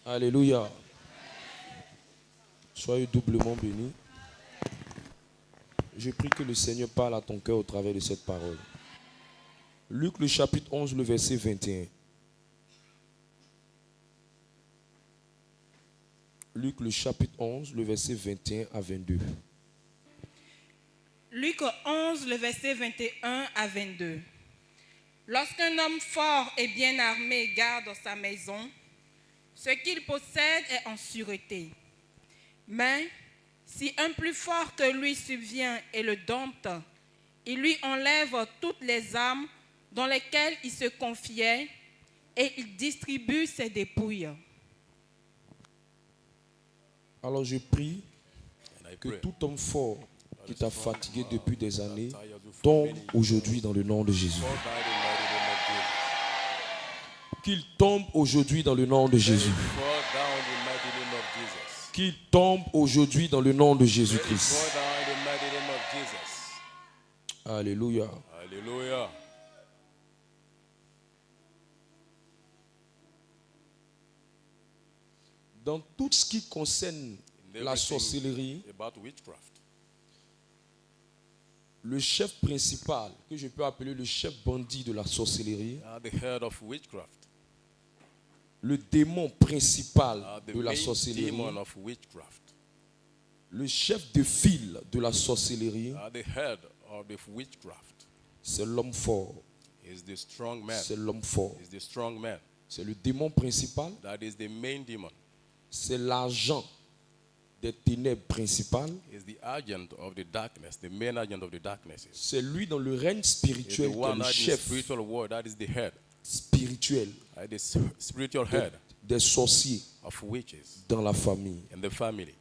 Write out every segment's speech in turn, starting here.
Alléluia. Soyez doublement bénis. Je prie que le Seigneur parle à ton cœur au travers de cette parole. Luc le chapitre 11, le verset 21. Luc le chapitre 11, le verset 21 à 22. Luc 11, le verset 21 à 22. Lorsqu'un homme fort et bien armé garde sa maison, ce qu'il possède est en sûreté. Mais si un plus fort que lui subvient et le dompte, il lui enlève toutes les armes dans lesquelles il se confiait et il distribue ses dépouilles. Alors je prie que tout homme fort qui t'a fatigué depuis des années tombe aujourd'hui dans le nom de Jésus. Qu'il tombe aujourd'hui dans le nom de Jésus. Qu'il tombe aujourd'hui dans le nom de Jésus-Christ. Alléluia. Alléluia. Dans tout ce qui concerne la sorcellerie, le chef principal, que je peux appeler le chef bandit de la sorcellerie, The head of witchcraft, le démon principal the de la main sorcellerie, demon of witchcraft, le chef de file de la sorcellerie, the head of the witchcraft c'est l'homme fort. is the strong man. C'est l'homme fort. Is the strong man. C'est le démon principal. That is the main demon. C'est l'agent des ténèbres principales. Is the agent of the darkness, the main agent of the darknesses. C'est lui dans le règne Is the spirituel qui est one le that is chef spiritual world, that is the head, spirituel the spiritual head des sorciers of witches dans la famille. in the family.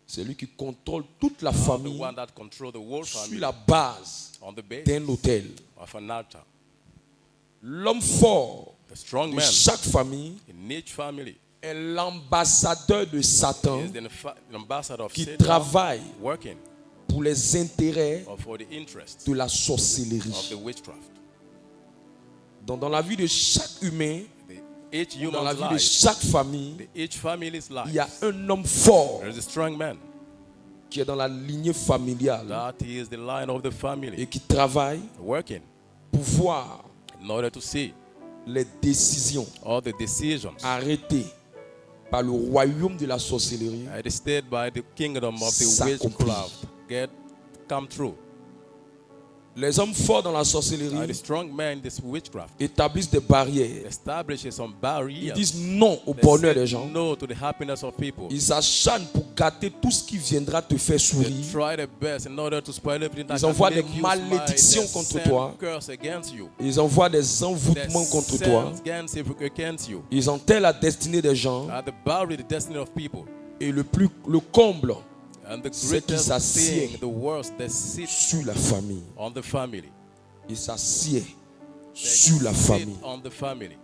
C'est lui qui contrôle toute la The famille one that controls the whole sur family la base on the d'un basis hôtel. of an altar. L'homme fort The strong de man chaque famille in each family est l'ambassadeur de Satan is the ambassador of qui Satan travaille working pour les intérêts for the interest de la of the sorcellerie. witchcraft. Donc, dans la vie de chaque humain, Each dans la human's vie de life, chaque famille, each family's il y a life, un homme fort there is a strong man. qui est dans la lignée familiale That is the line of the et family qui travaille working pour voir in order to see les décisions all the decisions arrêtées par le royaume de la sorcellerie stayed by the kingdom of the s'accomplir. witchcraft come true. Les hommes forts dans la The sorcellerie strong man in this witchcraft établissent des barrières. establishes some Ils barriers. disent non au They bonheur say des gens. no to the happiness of people. Ils s'acharnent pour gâter tout ce qui viendra te faire They sourire. try their best in order to spoil everything that Ils can envoient make des you malédictions smile. contre They toi. send curse against you. Ils envoient des They envoûtements contre toi. send against you. Ils enterrent la destinée des gens. The bury the destiny of people. Et le comble, And the c'est qu'ils greatest s'assiedent thing, the worst, they sit sur la famille. on the family. Ils s'assiedent They sur la sit famille. on the family.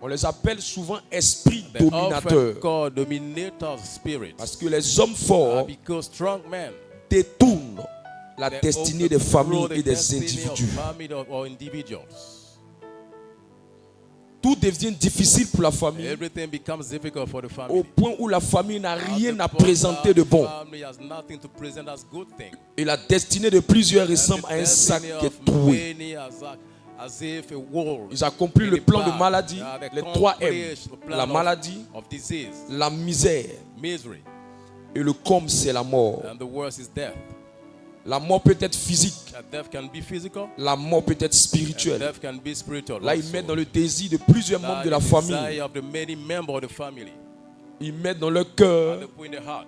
On les appelle souvent esprits They often dominateurs. called dominator spirits. Parce que les hommes forts Because strong men, détournent la they destinée des overthrow familles the et des destiny of individus. family or individuals. Tout devient difficile pour la famille Everything becomes difficult for the au family. point où la famille n'a rien At the à point présenter that de the bon. family has nothing to present as good thing. Et la destinée de plusieurs And ressemble the à un sac destiny qui of est troué. many as if a wall. Ils accomplissent le in a plan de bag. maladie, They les 3 M. accomplish the plan La of- maladie, of disease, la misère misery, et le comble, c'est la mort. and the worst is death. La mort peut être physique, Death can be physical, la mort peut être and spirituelle. death can be spiritual. Là, ils also. mettent dans le désir de plusieurs membres de la The famille. desire of the many members of the family, Ils mettent dans leur and cœur they put in the heart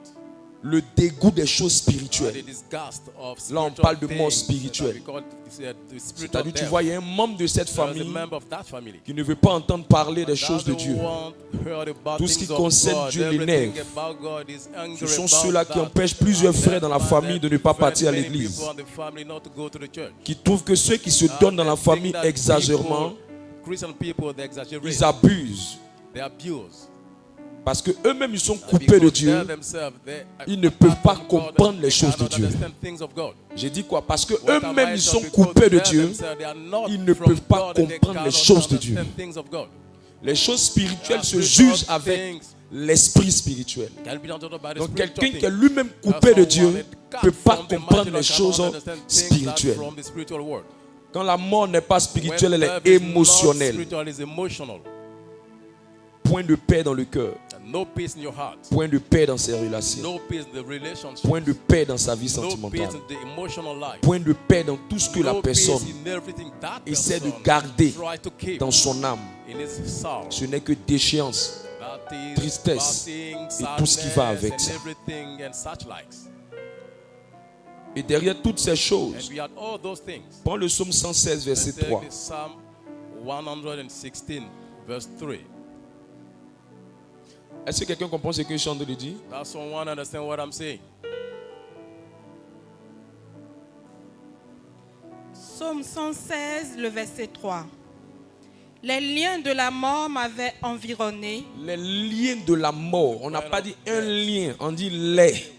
le dégoût des choses the spirituelles. disgust of Là, on spiritual parle de mort things spirituelle. that we call the spiritual C'est-à-dire, tu death. vois, il y a un membre de cette There is a famille member of that family qui ne veut pas entendre parler des choses de doesn't Dieu. want heard about Tout ce things qui of concerne God. Dieu Everything l'énerve. about God is angry Ce sont about ceux-là qui that. empêchent plusieurs And frères dans la that's famille why de ne pas prevent partir à many l'église. people in the family not to go to the church. Qui trouvent que ceux qui se donnent dans la famille exagérément, Christian people, they exaggerate. ils abusent. They abuse. Parce que eux-mêmes, ils sont coupés de Because Dieu. they themselves, they Ils ne peuvent pas apart from God, comprendre les they choses de cannot Dieu. understand things of God. J'ai dit quoi? Parce que What am eux-mêmes, I ils saying? sont Because coupés de they Dieu. themselves, they are not Ils ne from peuvent pas God and they comprendre les cannot choses de Dieu. understand things of God. Les choses spirituelles se Spiritual jugent avec things l'esprit spirituel. Can be understood by the Donc spiritual quelqu'un qui est thing. lui-même coupé de Dieu ne peut pas comprendre les choses spirituelles. From the spiritual world. Quand la mort n'est pas spirituelle, When elle death est is not émotionnelle. spiritual, it's emotional. Point de paix dans le cœur. And no peace in your heart. Point de paix dans ses relations. No peace in the relationship. Point de paix dans sa vie No peace sentimentale. in the emotional life. Point de paix dans tout ce que la No peace personne in everything that essaie de person garder try to keep dans son âme. in his soul. Ce n'est que déchéance. That is tristesse fasting, et tout ce qui va sadness, avec and ça. everything and such likes. Et derrière toutes ces And choses, we had all those things. prends le psaume 116, verset Let's take 3. the Psalm 116, verse 3. Est-ce que quelqu'un comprend ce que je suis en train de dire? Does someone understand what I'm saying? Psaume 116, le verset 3. Les liens de la mort m'avaient environné. Les liens de la mort, on n'a pas dit un lien, on dit les.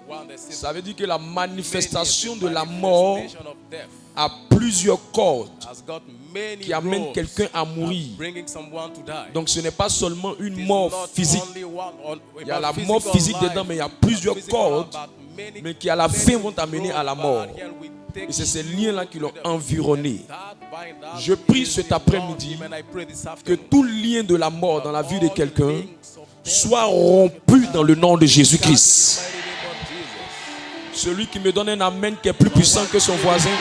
One that says Ça veut dire que la manifestation de la mort manifestation of death a plusieurs cordes has got many qui amènent roads quelqu'un à of mourir. bringing someone to die. Donc ce n'est pas seulement une It's mort not physique. only one Il y a la about mort physical physique life, dedans, mais il y a plusieurs physical, cordes, but many- mais qui à la many fin vont t'amener à la roads, mort. but here we take Et c'est ces you liens-là qui l'ont environné. that bind us Je prie is cet in après-midi God, and I pray this que afternoon tout lien de la mort dans la vie de all quelqu'un links of death soit rompu dans le nom de in Jésus-Christ. the mighty name of Jesus. Celui qui me donne un amen qui est plus puissant que son voisin, More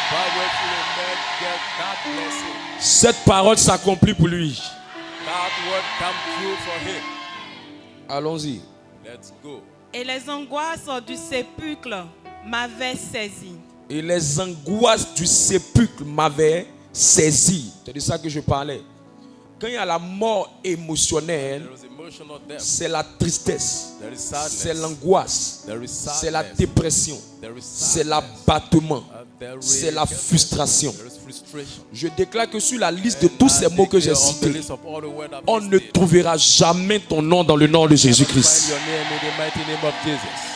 powerful amen, get that blessing. cette parole s'accomplit pour lui. That word come true for him. Allons-y. Let's go. Et les angoisses du sépulcre m'avaient saisi. Et les angoisses du sépulcre m'avaient saisi. C'est de ça que je parlais. Quand il y a la mort émotionnelle, There is emotional death. c'est la tristesse, There is sadness. c'est l'angoisse, There is c'est la sadness. dépression, There is c'est sadness. l'abattement, There is- c'est la frustration. There is frustration. Je déclare que sur la liste de tous ces mots que j'ai cités, on ne trouve trouvera jamais ton nom dans le nom de Jésus-Christ. your name in the mighty name of Jesus.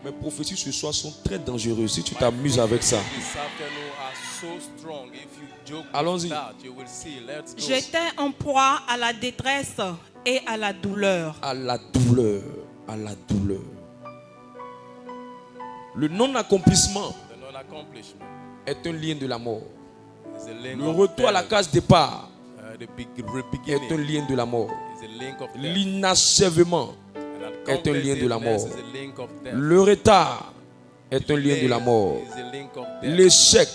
Mes prophéties ce soir sont très dangereuses si tu t'amuses avec ça. This afternoon are so strong. If you joke Allons-y. with that, you will see. Let's go. J'étais en proie à la détresse et à la douleur. À la douleur, à la douleur. Le non-accomplissement The non-accomplishment est un lien de la mort. is a link Le of retour à la death. case départ The est un beginning lien de la mort. is a link of death. L'inachèvement And est un lien de la mort. uncompletedness is a link of death. Le retard est un lien de la mort. Is a link of death. L'échec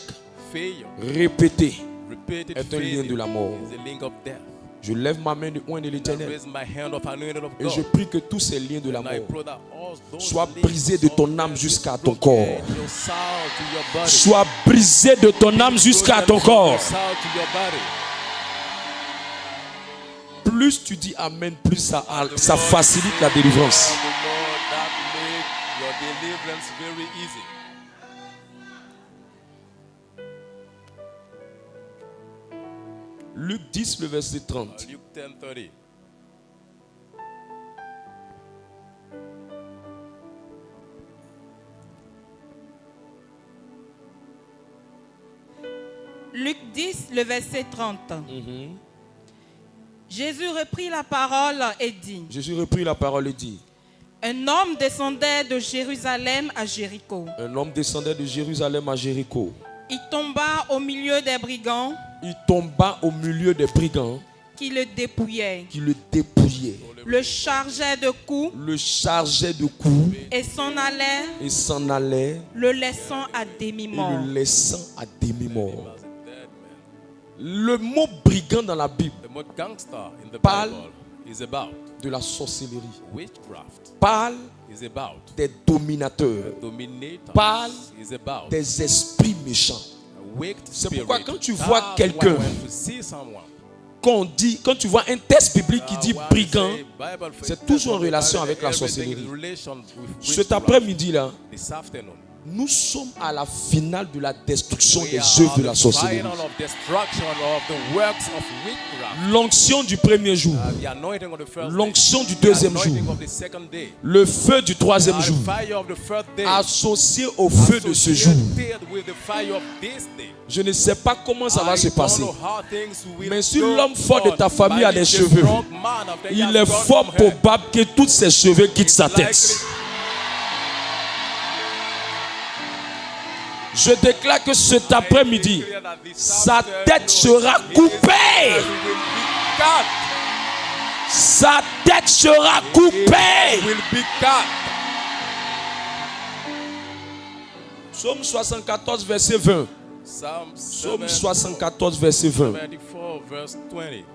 Failure, répété repeated est un lien de la mort. is a link of death. Je lève ma main de loin de I l'éternel raise my hand of anointed of et je God. prie que tous ces liens de la And I mort pray that all those soient links brisés de of ton death âme be jusqu'à ton broken, corps. your soul to your body. Soient brisés de ton âme jusqu'à ton Broken corps. your soul to your body. Plus tu dis Amen, plus ça facilite la délivrance. And the more that make your deliverance very easy. Luc 10, le verset 30. Luke 10:30. Luc 10, le verset 30. Jésus reprit la parole et dit, Jésus reprit la parole et dit, un homme descendait de Jérusalem à Jéricho. un homme descendait de Jérusalem à Jéricho. Il tomba au milieu des brigands Il tomba au milieu des brigands qui le dépouillaient, qui le dépouillaient, le chargeaient de coups le chargeaient de coups et s'en allait, et s'en allait le laissant à et demi-mort. le laissant à demi-mort. As a dead man. Le mot brigand dans la Bible The word gangster in the Parle Bible is about de la sorcellerie witchcraft, parle is about des dominateurs, dominators, Parle is about des esprits méchants. a wicked C'est spirit. pourquoi quand tu vois That's quelqu'un, why when you see someone, quand tu vois un texte biblique qui dit when you brigand, say Bible phrase, c'est toujours en relation avec la everything sorcellerie. is relation with Cet witchcraft. après-midi là, This afternoon, Nous sommes à la finale de la destruction We des are œuvres on de the la sorcellerie. final of destruction of the works of witchcraft. L'onction du premier jour, The anointing of the first day. l'onction du The deuxième anointing jour, of the second day. le feu du troisième The jour, fire of the third day. associé au feu de ce jour. Associated with the fire of this day. Je ne sais pas comment ça va I se don't passer. know how things will Mais si go l'homme fort de ta on. famille a Maybe des the cheveux, strong man of the il young est God fort from heaven. probable que tous ses cheveux quittent sa tête. Je déclare que cet après-midi, sa tête sera coupée. Sa tête sera coupée. Will be cut. Psaume 74, verset 20. Psaume 74, verset 20. 74, verse 20.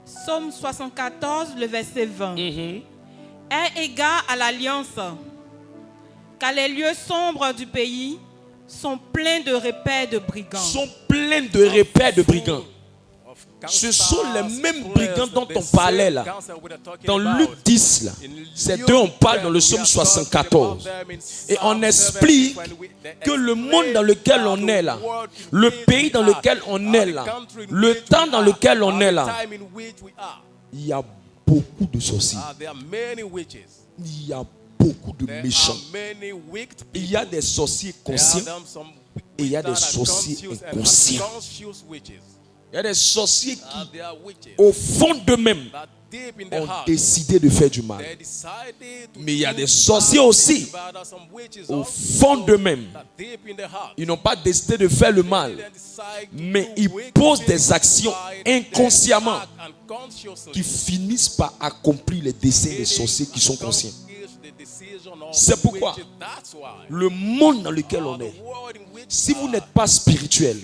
Psaume 74, le verset 20. Aie égard à l'alliance, car les lieux sombres du pays sont pleins de repères de brigands. Sont pleins de repères de brigands. Ce sont les mêmes brigands dont on parlait là. Dans Luc 10, là, c'est d'eux on parle dans le psaume 74. Et on explique que le monde dans lequel on est là, le pays dans lequel on est là, le temps dans lequel on est là, il y a beaucoup de sorciers. Il y a beaucoup de méchants. Il y a des sorciers conscients et il y a des sorciers inconscients. Il y a des sorciers qui, au fond d'eux-mêmes, ont décidé de faire du mal. Mais il y a des sorciers aussi, au fond d'eux-mêmes, ils n'ont pas décidé de faire le mal, mais ils posent des actions inconsciemment qui finissent par accomplir les desseins des sorciers qui sont conscients. C'est pourquoi le monde dans lequel on est, si vous n'êtes pas spirituel,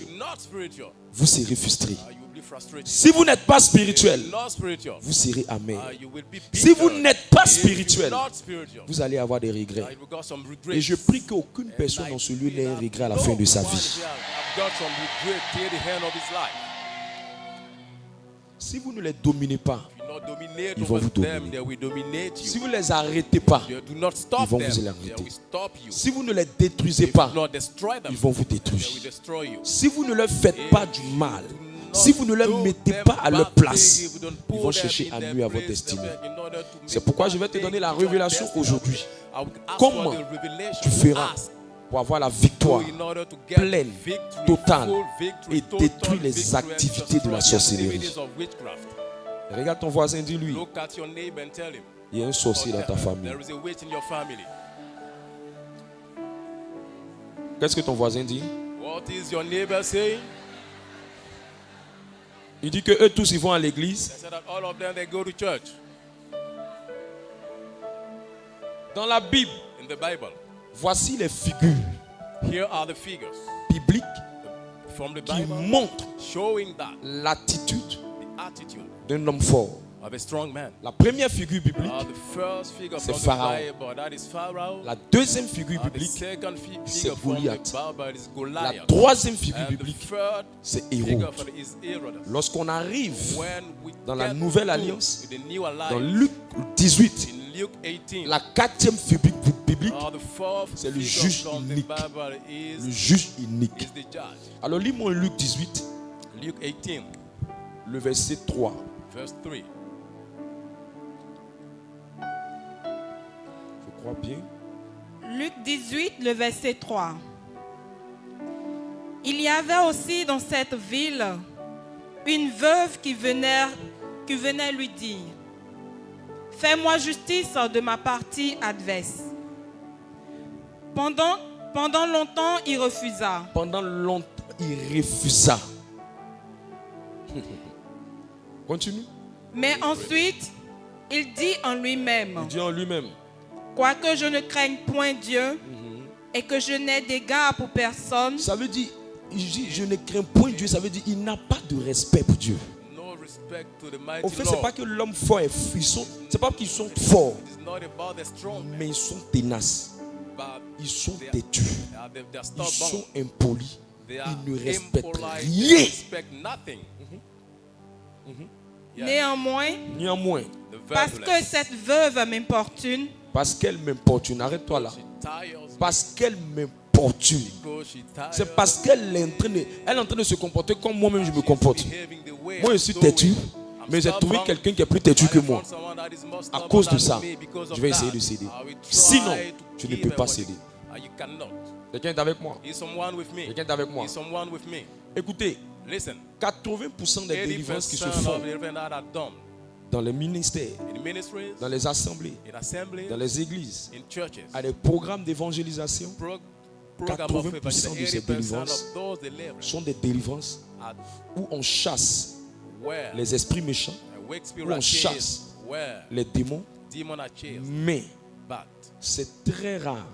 vous serez frustré. Si vous n'êtes pas spirituel, vous serez amer. Si vous n'êtes pas spirituel, vous allez avoir des regrets. Et je prie qu'aucune personne dans ce lieu n'ait un regret à la fin de sa vie. Si vous ne les dominez pas, ils vont vous dominer. Si vous ne les arrêtez pas, ils vont vous arrêter. Si vous ne les détruisez pas, ils vont vous détruire. Si vous ne leur faites pas du mal, si vous ne les mettez pas à leur place, ils vont chercher à nuire à votre destinée. C'est pourquoi je vais te donner la révélation aujourd'hui. Comment tu feras pour avoir la victoire pleine, totale et détruire les activités de la sorcellerie. Regarde ton voisin, dis-lui, il y a un sorcier dans ta famille. Qu'est-ce que ton voisin dit? What is your neighbor saying? Il dit que eux tous ils vont à l'église. They said that all of them they go to church. Dans la Bible, In the Bible, voici les figures here are the figures bibliques from the qui Bible montrent showing that l'attitude the attitude d'un homme fort. of a strong man. La première figure biblique, The first figure c'est from the Pharaon. Bible, that is Pharaoh. la deuxième figure The biblique, second c'est figure from the Goliath. Bible is la Goliath. troisième figure And the biblique, third c'est figure Hérode. from is Herod. Lorsqu'on arrive When we dans la get nouvelle to alliance, the new alliance, dans Luc 18, in Luke 18, la quatrième figure biblique, the fourth c'est le figure juge from the unique. Bible le is juge unique. the judge. Alors lis-moi Luc 18, Luke 18, le verset 3. verse 3. Je crois bien. Luc 18, le verset 3. Il y avait aussi dans cette ville une veuve qui venait lui dire: fais-moi justice de ma partie adverse. Pendant longtemps, il refusa. Pendant longtemps, il refusa. Continue. Mais ensuite, il dit en lui-même: Il dit en lui-même, quoique je ne craigne point Dieu et que je n'ai d'égard pour personne, ça veut dire, il dit, je ne crains point Dieu, ça veut dire, il n'a pas de respect pour Dieu. No respect to the mighty Au fait, Lord. c'est pas que l'homme fort est c'est pas qu'ils sont forts, It's not about the strong, mais ils sont tenaces, but ils sont têtus, they're ils stubborn. sont impolis, They are ils ne respectent impolite. They rien. respect nothing. Néanmoins, parce que cette veuve m'importune, parce qu'elle m'importune, arrête-toi là. Parce qu'elle m'importune. C'est parce qu'elle est en train de se comporter comme moi-même je me comporte. Moi je suis têtu, mais j'ai trouvé quelqu'un qui est plus têtu que moi. À cause de ça, je vais essayer de céder. Sinon, tu ne peux pas céder. Quelqu'un est avec moi? Quelqu'un est avec moi? Écoutez, 80% des délivrances qui se font dans les ministères, dans les assemblées, dans les églises, à des programmes d'évangélisation, 80% de ces délivrances sont des délivrances où on chasse les esprits méchants, où on chasse les démons, mais c'est très rare.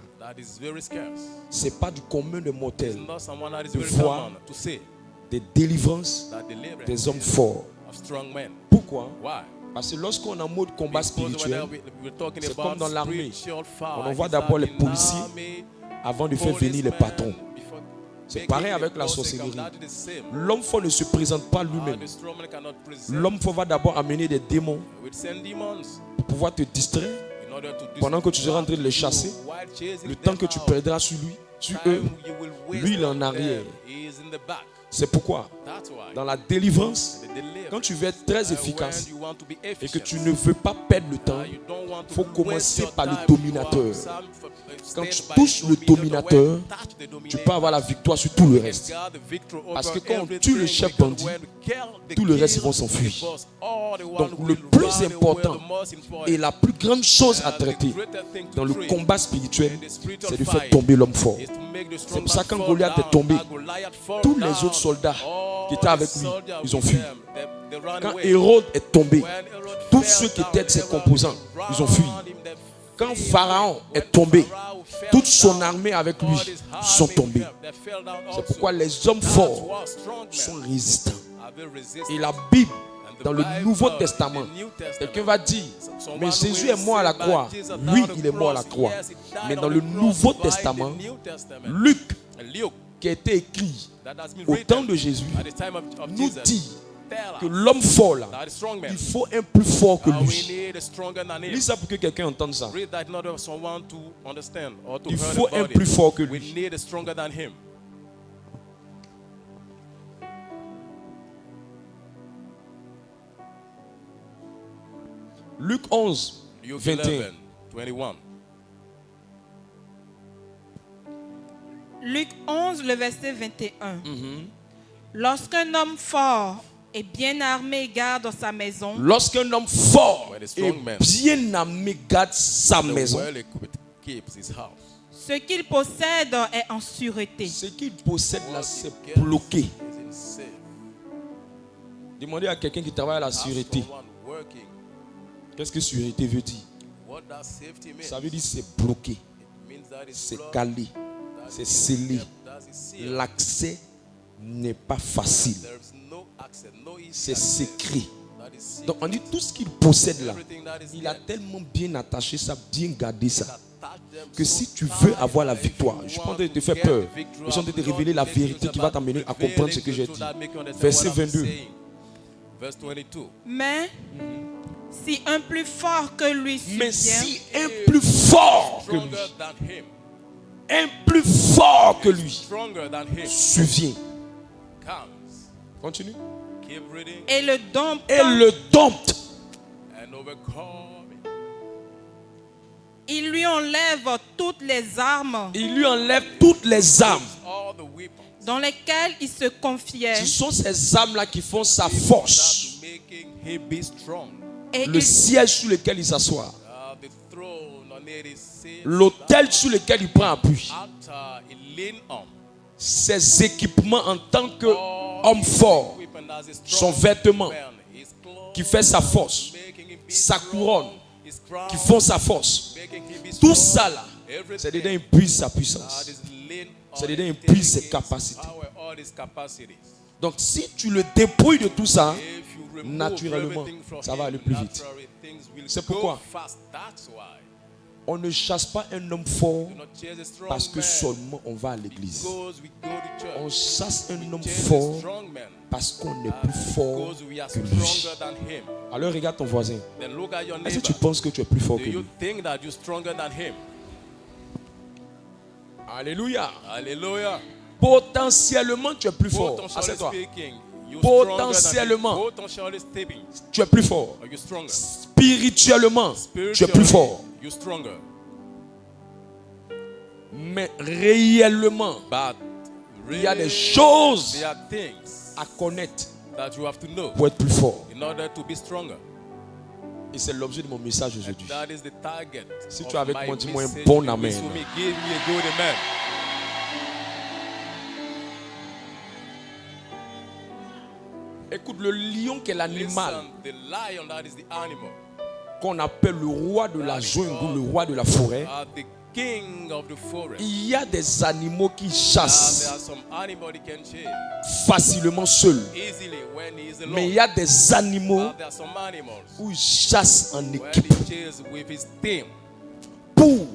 C'est pas du commun de mortels de voir des délivrances des hommes forts. Pourquoi? Parce que lorsqu'on est en mode combat spirituel, c'est comme dans l'armée. On envoie d'abord les policiers avant de faire venir les patrons. C'est pareil avec la sorcellerie. L'homme fort ne se présente pas lui-même. L'homme fort va d'abord amener des démons pour pouvoir te distraire. Pendant que tu seras en train de les chasser, le temps que tu perdras sur lui, sur eux, lui il est en arrière. C'est pourquoi, dans la délivrance, quand tu veux être très efficace et que tu ne veux pas perdre le temps, il faut commencer par le dominateur. Quand tu touches le dominateur, tu peux avoir la victoire sur tout le reste. Parce que quand on tue le chef bandit, tout le reste ils vont s'enfuir. Donc le plus important et la plus grande chose à traiter dans le combat spirituel, c'est de faire tomber l'homme fort. C'est pour ça que quand Goliath est tombé, tous les autres soldats qui étaient avec lui, ils ont fui. Quand Hérode est tombé, tous ceux qui étaient de ses composants, ils ont fui. Quand Pharaon est tombé, toute son armée avec lui sont tombés. C'est pourquoi les hommes forts sont résistants. Et la Bible, dans le Nouveau Testament, quelqu'un va dire, mais Jésus est mort à la croix. Oui, il est mort à la croix. Mais dans le Nouveau Testament, Luc, qui a été écrit au temps de Jésus, nous dit que l'homme fort là, il faut un plus fort que lui. Lis ça pour que quelqu'un entende ça. Il faut un plus fort que lui. Luc 11, 21. Luc 11, le verset 21. Lorsqu'un homme fort et bien armé garde sa maison, lorsqu'un homme fort et bien armé garde sa maison, ce qu'il possède est en sûreté. Ce qu'il possède là, c'est bloqué. Demandez à quelqu'un qui travaille à la sûreté. Qu'est-ce que sûreté veut dire? Ça veut dire c'est bloqué, c'est calé, c'est scellé. L'accès n'est pas facile. C'est secret. Donc on dit tout ce qu'il possède là, il a tellement bien attaché ça, bien gardé ça, que si tu veux avoir la victoire, je pense de te faire peur, je suis en train de te révéler la vérité qui va t'amener à comprendre ce que j'ai dit. Verset 22. Mais si un plus fort que lui survient, mais si un plus fort que lui, un plus fort que lui survient, continue, et le dompte, il lui enlève toutes les armes, dans lesquelles il se confiait. Ce sont ces armes-là qui font sa force. Et le siège sur lequel il s'assoit. L'autel sur lequel il prend appui. Ses équipements en tant qu'homme fort. Son vêtement qui fait sa force. Sa couronne qui font sa force. Tout ça là, c'est dedans il puise sa puissance. C'est dedans il puise ses capacités. Donc si tu le dépouilles de tout ça, naturellement, ça va aller plus vite. C'est pourquoi On ne chasse pas un homme fort Do not chase a strong parce que man seulement on va à l'église. because we go to church. On chasse un homme Chase a fort strong man parce qu'on est plus fort because we are que lui. stronger than him. Alors regarde ton voisin. Then look at your Est-ce que neighbor. tu penses que tu es plus fort Do que you lui? think that you're stronger than him? Alléluia. Hallelujah. Potentiellement, tu es plus fort. Potentially Assieds-toi. speaking, you're Potentiellement. stronger than him. Potentially speaking, Tu es plus fort. are you stronger? Spirituellement, tu es Spiritually, plus fort. you're stronger. Mais réellement, But il y a des really, choses there are things à connaître that you have to know pour être plus fort. in order to be stronger. Et c'est l'objet de mon message And aujourd'hui. that is the target. Si of tu es avec my moi, dis-moi un message. bon If you amen. wish to me, give me a good amen. Écoute, le lion qui est l'animal Listen, the lion, that is the animal, qu'on appelle le roi de la jungle, le roi de la forêt, the king of the forest. il y a des animaux qui And there chassent are some animals he can chase facilement seuls. easily when he is alone. Mais il y a des animaux But there are some animals où il chasse en when équipe he chases with his team pour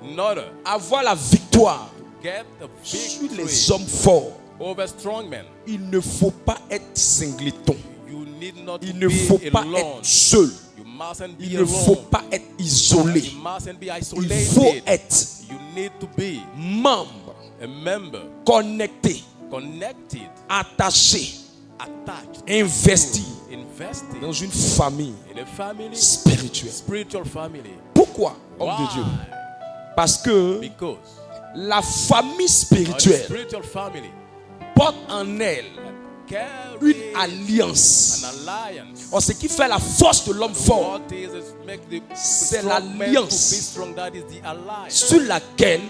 in order avoir la victoire to get the sur victory les hommes forts. over strong men. Il ne faut pas être singleton. You need not Il to ne be faut pas alone. être seul. You mustn't be Il ne alone. faut pas être isolé. You mustn't be Il isolated. faut être You need to be membre, a member, connecté, connected, attaché, attached, investi invested dans une famille in a family, spirituelle. spiritual family. Pourquoi, homme de Dieu? Why? Parce que Because la famille a spirituelle spiritual family porte en elle carries une alliance. an alliance. Or, ce qui fait la force de l'homme fort, What is it make the c'est strong man to be l'alliance strong? That is the alliance sur laquelle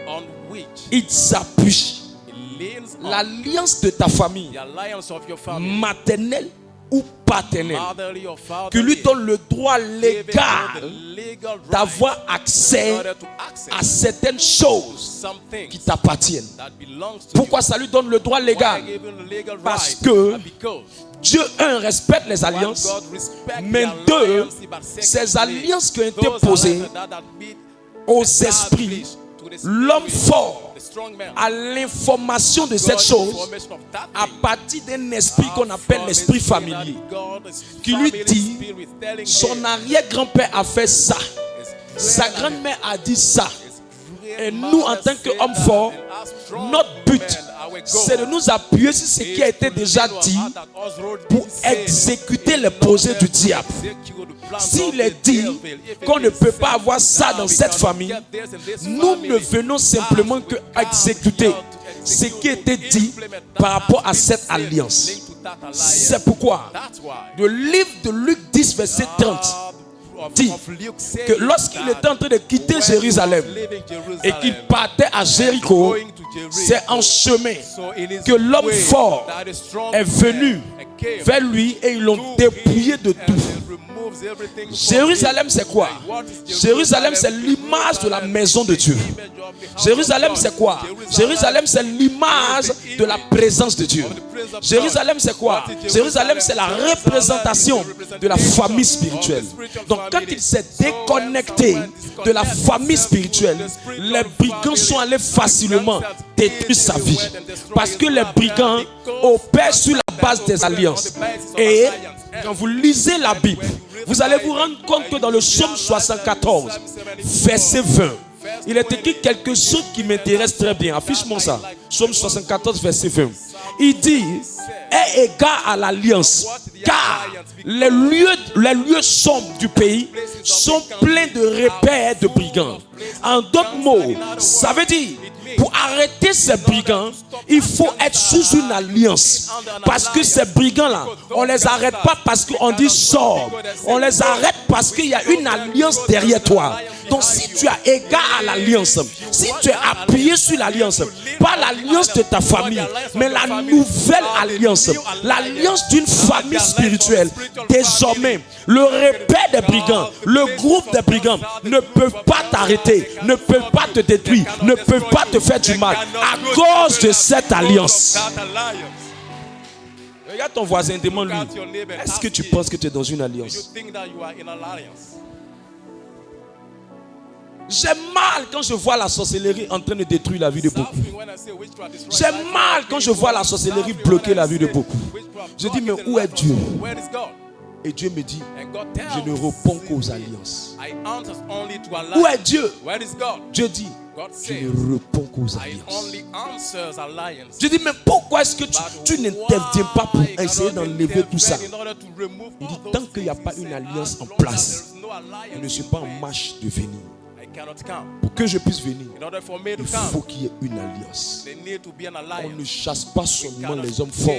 on which il s'appuie. it leans on. L'alliance de ta famille, The alliance of your family, maternelle ou paternelle, motherly or fatherly, qui lui donne le droit giving you the légal legal right d'avoir in accès order to access à certaines choses something qui t'appartiennent. that belongs to Pourquoi you. ça lui donne le droit Why légal? give him the legal Parce right? que Because Dieu, un, respecte les while alliances, God respects mais the deux, alliance, but ces secondly, alliances qui ont été those posées alliances that have been aux esprits, established to the l'homme spirit, fort the strong man, a l'information de God, cette chose information of that à thing, partir d'un esprit qu'on appelle from l'esprit the spirit familier, that God is qui lui family dit, spirit telling son him arrière-grand-père a fait ça, his sa grand- grand-mère a dit ça. his Et grandmother nous, en tant said qu'hommes that, forts, and as strong notre but, men, our goal c'est de nous appuyer sur ce qui a été déjà dit pour exécuter les projets du diable. S'il est dit qu'on ne peut pas avoir ça dans cette famille, nous ne venons simplement que exécuter ce qui était dit par rapport à cette alliance. C'est pourquoi le livre de Luc 10, verset 30 dit que lorsqu'il était en train de quitter Jérusalem et qu'il partait à Jéricho, c'est en chemin que l'homme fort est venu vers lui et ils l'ont dépouillé de tout. Jérusalem, c'est quoi? Jérusalem, c'est l'image de la maison de Dieu. Jérusalem, c'est quoi? Jérusalem, c'est l'image de la présence de Dieu. Jérusalem, c'est quoi? Jérusalem, c'est la représentation de la famille spirituelle. Donc, quand il s'est déconnecté de la famille spirituelle, les brigands sont allés facilement détruire sa vie. Parce que les brigands opèrent sur la base des alliances. Et quand vous lisez la Bible, vous allez vous rendre compte que dans le psaume 74, verset 20, il est écrit quelque chose qui m'intéresse très bien. Affiche-moi ça. Psaume 74, verset 20. Il dit, est égal à l'alliance, car les lieux sombres du pays sont pleins de repères de brigands. En d'autres mots, ça veut dire, pour arrêter ces brigands, il faut être sous une alliance. Parce que ces brigands-là, on ne les arrête pas parce qu'on dit sort. On les arrête parce qu'il y a une alliance derrière toi. Donc si tu as égard à l'alliance, si tu es appuyé sur l'alliance, pas l'alliance de ta famille, mais la nouvelle alliance, l'alliance d'une famille spirituelle, désormais, le repère des brigands, le groupe des brigands ne peuvent pas t'arrêter, ne peuvent pas te détruire, ne peuvent pas te faire du mal à cause de cette alliance. Regarde ton voisin, demande-lui, est-ce que tu penses que tu es dans une alliance? J'ai mal quand je vois la sorcellerie en train de détruire la vie de beaucoup. J'ai mal quand je vois la sorcellerie bloquer la vie de beaucoup. Je dis, mais où est Dieu? Et Dieu me dit, je ne réponds qu'aux alliances. Où est Dieu? Dieu dit, je ne réponds qu'aux alliances. Je dis, mais pourquoi est-ce que tu n'interviens pas pour essayer d'enlever tout ça? Il dit, tant qu'il n'y a pas une alliance en place, je ne suis pas en marche de venir. Pour que je puisse venir, il faut qu'il y ait une alliance. On ne chasse pas seulement les hommes forts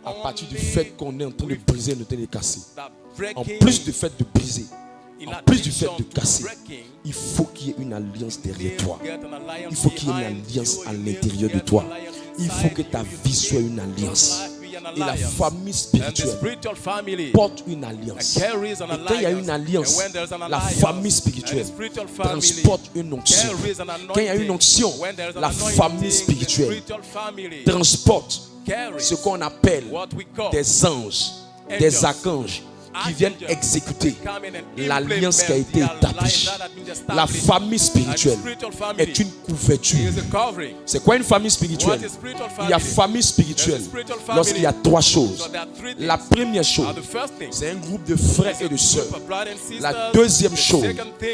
à partir du fait qu'on est en train de briser et en train de casser. En plus du fait de briser, en plus du fait de casser, il faut qu'il y ait une alliance derrière toi. Il faut qu'il y ait une alliance à l'intérieur de toi. Il faut que ta vie soit une alliance. Et la famille spirituelle porte une alliance. Et quand il y a une alliance, la famille spirituelle transporte une onction. Quand il y a une onction, la famille spirituelle transporte ce qu'on appelle des anges, des archanges qui viennent exécuter l'alliance qui a été établie. La famille spirituelle est une couverture. C'est quoi une famille spirituelle? Il y a famille spirituelle lorsqu'il y a trois choses. La première chose, c'est un groupe de frères et de sœurs. La deuxième chose,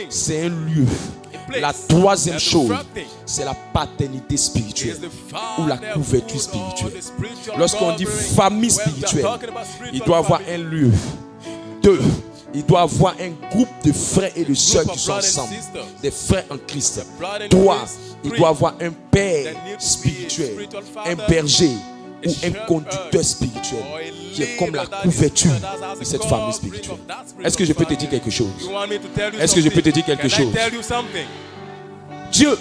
c'est un lieu. La troisième chose, c'est la paternité spirituelle ou la couverture spirituelle. Lorsqu'on dit famille spirituelle, il doit y avoir un lieu. 2, il doit avoir un groupe de frères et de sœurs qui sont ensemble, des frères en Christ. 3, il doit avoir un père spirituel, un berger ou un conducteur spirituel qui est comme la couverture de cette famille spirituelle. Est-ce que je peux te dire quelque chose? Est-ce que je peux te dire quelque chose? Dieu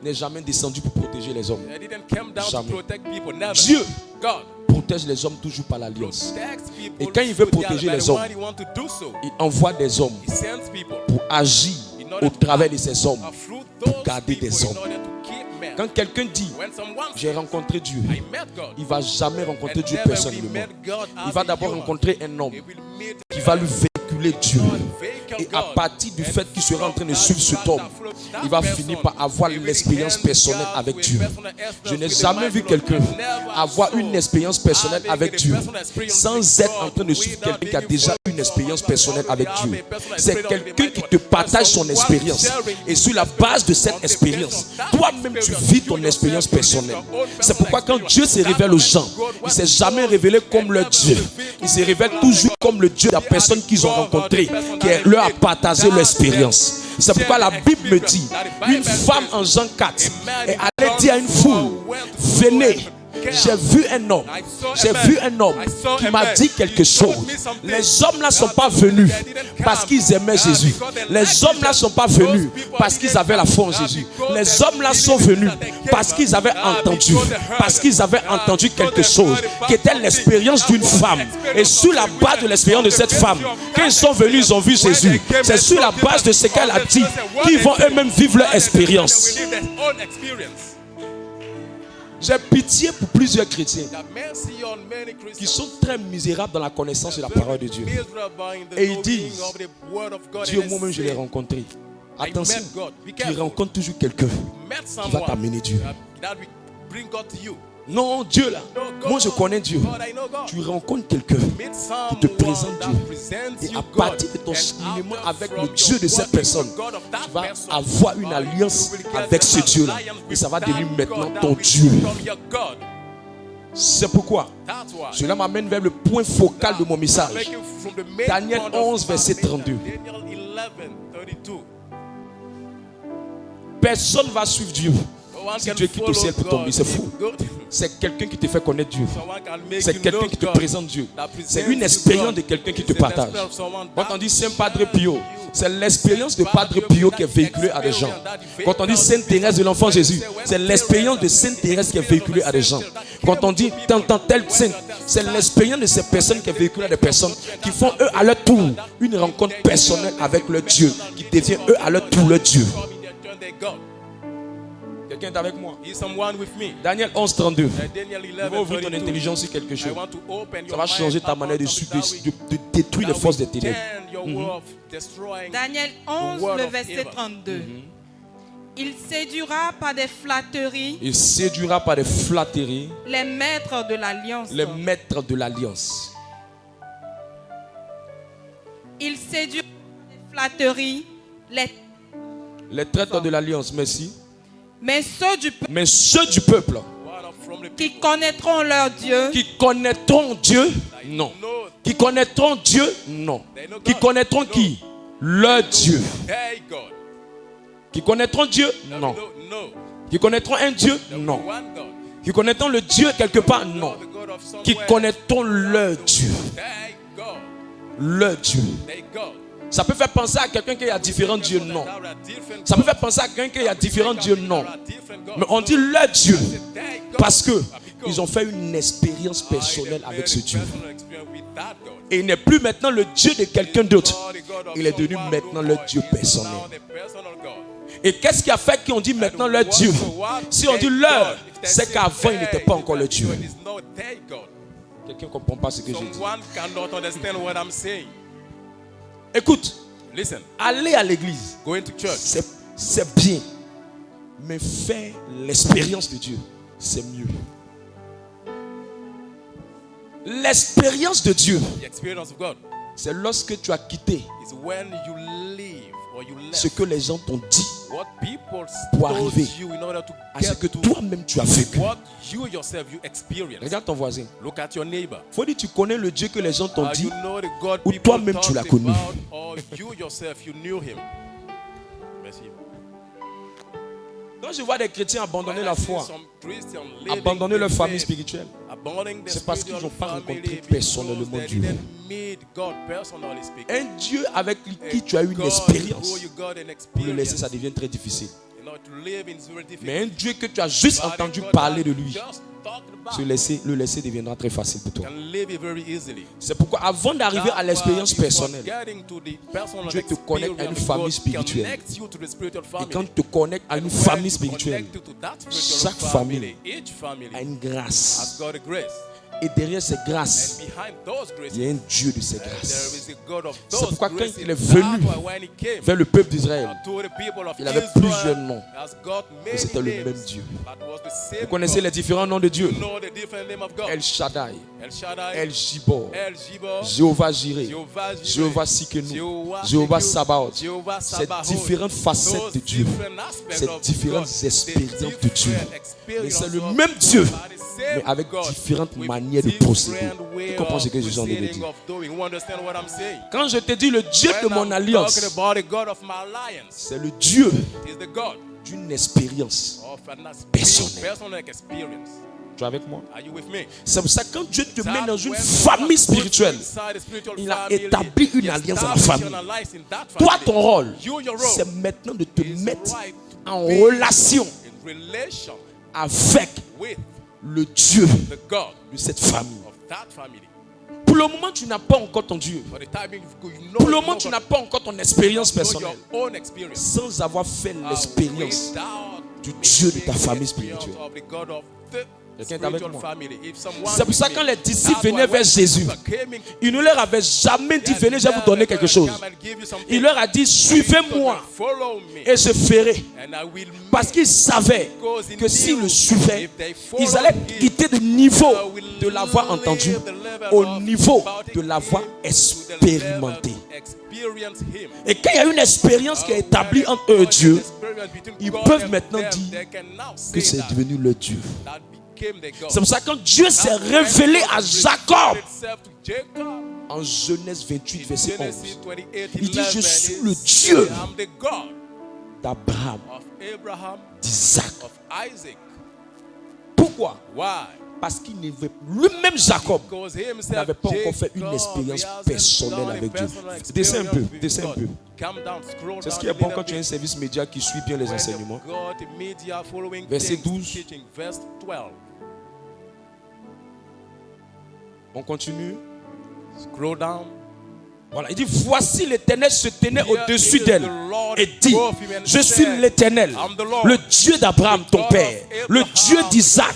n'est jamais descendu pour protéger les hommes. Jamais. Dieu protège les hommes toujours par l'alliance. Et quand il veut protéger les hommes, il envoie des hommes pour agir au travers de ces hommes, pour garder des hommes. Quand quelqu'un dit, j'ai rencontré Dieu, il ne va jamais rencontrer Dieu personnellement. Il va d'abord rencontrer un homme qui va lui véhiculer Dieu. Et à partir du fait qu'il sera en train de suivre cet homme, il va finir par avoir l'expérience personnelle avec Dieu. Je n'ai jamais vu quelqu'un avoir une expérience personnelle avec Dieu sans être en train de suivre quelqu'un qui a déjà une expérience personnelle avec Dieu. C'est quelqu'un qui te partage son expérience. Et sur la base de cette expérience, toi-même tu vis ton expérience personnelle. C'est pourquoi quand Dieu se révèle aux gens, il ne s'est jamais révélé comme leur Dieu. Il se révèle toujours comme le Dieu de la personne qu'ils ont rencontrée, qui leur a partagé l'expérience. C'est pourquoi la Bible me dit, une femme en Jean 4 est allée dire à une foule, venez. J'ai vu un homme qui m'a dit quelque chose. Les hommes là ne sont pas venus parce qu'ils aimaient Jésus. Les hommes là ne sont pas venus parce qu'ils avaient la foi en Jésus. Les hommes là sont venus parce qu'ils avaient entendu quelque chose qui était l'expérience d'une femme. Et sur la base de l'expérience de cette femme, quand ils sont venus, ils ont vu Jésus. C'est sur la base de ce qu'elle a dit qu'ils vont eux-mêmes vivre leur expérience. J'ai pitié pour plusieurs chrétiens qui sont très misérables dans la connaissance de la parole de Dieu. Et ils disent, Dieu, moi-même je l'ai rencontré. Attention, tu rencontres toujours quelqu'un qui va t'amener Dieu. Non, Dieu là, moi je connais Dieu. Tu rencontres quelqu'un qui te présente Dieu. Et à partir de ton cheminement avec le Dieu de cette personne, tu vas avoir une alliance avec ce Dieu là. Et ça va devenir maintenant ton Dieu. C'est pourquoi cela m'amène vers le point focal de mon message. Daniel 11, verset 32. Personne ne va suivre Dieu. Si Dieu quitte au ciel pour tomber, c'est fou. C'est quelqu'un qui te fait connaître Dieu. C'est quelqu'un qui te présente Dieu. C'est une expérience de quelqu'un qui te partage. Quand on dit Saint Padre Pio, c'est l'expérience de Padre Pio qui est véhiculée à des gens. Quand on dit Sainte Thérèse de l'Enfant Jésus, c'est l'expérience de Sainte Thérèse qui est véhiculée à des gens. Quand on dit tant telle sainte, c'est l'expérience de ces personnes qui est véhiculée à des personnes qui font eux à leur tour une rencontre personnelle avec leur Dieu, qui devient eux à leur tour leur Dieu. Quelqu'un est avec moi? Daniel 11, 32. Il va ouvrir ton intelligence sur quelque chose. Ça va changer ta manière de détruire les forces des ténèbres. your way of destroying Daniel the 11, word le of verset evil. 32. Il séduira par des flatteries Il séduira par des flatteries les maîtres de l'alliance. les maîtres de l'alliance. Il séduira par des flatteries Les traîtres de l'alliance, merci. mais ceux du peuple Mais ceux du peuple One from the qui connaîtront leur Dieu qui connaîtront Dieu, non. Qui connaîtront Dieu, non. Qui connaîtront qui? Leur Dieu. Hey God. Qui connaîtront Dieu, non. No. Qui connaîtront un Dieu, non. One God. Qui connaîtront le Dieu quelque part, non. The God of somewhere. Qui connaîtront leur Dieu. Hey God. Leur Dieu. Hey God. Ça peut faire penser à quelqu'un qui a différents dieux, non. There are different Ça peut gods. faire penser à quelqu'un qui a différents dieux, non. There are different gods. Mais on dit leur Dieu Hey God. parce que ils ont fait une expérience personnelle avec ce Dieu. Personal experience with that God. Et il n'est plus maintenant le Dieu de quelqu'un d'autre. God, the God of Il est devenu someone maintenant who leur Dieu is personnel. now the personal God. Et qu'est-ce qui a fait qu'on dit maintenant leur Dieu? Si on dit leur, c'est qu'avant il n'était pas encore le Dieu. It is not their God. Quelqu'un ne comprend pas ce que j'ai dit. Someone cannot understand what I'm saying. Écoute, Listen, aller à l'église, going to church, c'est bien. Mais faire l'expérience de Dieu, c'est mieux. L'expérience de Dieu, the experience of God, c'est lorsque tu as quitté is when you leave or you left ce que les gens t'ont dit what people pour told arriver you in order to à ce get que to toi-même tu as vécu. what you yourself you experience. Regarde ton voisin. Look at your neighbor. Faut dire tu connais le Dieu que les gens t'ont dit. You know the God ou people toi-même tu talked l'as connu. about, or you yourself you knew him. Merci. Quand je vois des chrétiens abandonner When la I see foi, some Christians living abandonner their leur famille faith, spirituelle, abandoning their c'est parce qu'ils spiritual n'ont pas family rencontré because personnellement they Dieu. didn't meet God personally speaking. un Dieu avec qui tu as eu une God expérience, who you got an pour le laisser, experience. ça devient très difficile. You know, to live in is very difficult. Mais un Dieu que tu as juste But entendu God parler that de lui, just talked about le laisser deviendra très facile pour toi. can live it very easily. C'est pourquoi avant d'arriver à l'expérience personnelle, Dieu te connecte à une famille spirituelle. Et quand tu te connectes à une famille spirituelle, chaque famille a une grâce. Et derrière ces grâces, il y a un Dieu de ces grâces. C'est pourquoi quand il est venu vers le peuple d'Israël, il avait plusieurs noms. Mais c'était le même Dieu. Vous connaissez les différents noms de Dieu? El Shaddai, El Gibor, Jéhovah Jireh, Jéhovah Sikenu, Jéhovah Sabaoth. Ces différentes facettes de Dieu, ces différentes expériences de Dieu. Mais c'est le même Dieu, mais avec différentes manières de procéder. Tu comprends ce que je suis en train de dire? Quand je te dis le Dieu de mon alliance, c'est le Dieu d'une expérience personnelle. Tu es avec moi? C'est pour ça que quand Dieu te met dans une famille spirituelle, il a établi une alliance dans la famille. Toi, ton rôle, c'est maintenant de te mettre en relation avec le Dieu de cette famille. Pour le moment, tu n'as pas encore ton Dieu. Pour le moment, tu n'as pas encore ton expérience personnelle. Sans avoir fait l'expérience du Dieu de ta famille spirituelle. Quelqu'un est avec moi? C'est pour ça que quand les disciples venaient vers Jésus, il ne leur avait jamais dit venez, je vais vous donner quelque chose. Il leur a dit suivez-moi et je ferai. Parce qu'ils savaient que s'ils le suivaient, ils allaient quitter le niveau de l'avoir entendu au niveau de l'avoir expérimenté. Et quand il y a une expérience qui est établie entre eux et Dieu, ils peuvent maintenant dire que c'est devenu le Dieu. C'est pour ça que quand Dieu s'est révélé à Jacob en Genèse 28 verset 11, il dit je suis le Dieu d'Abraham, d'Isaac. Pourquoi? Parce qu'il n'avait lui-même Jacob n'avait pas encore fait une expérience personnelle avec Dieu. Descends un peu, descends un peu. C'est ce qui est bon quand tu as un service média qui suit bien les enseignements. Verset 12. On continue. Scroll down. Voilà, il dit voici l'Éternel se tenait au-dessus d'elle et dit je suis l'Éternel, le Dieu d'Abraham ton père, le Dieu d'Isaac.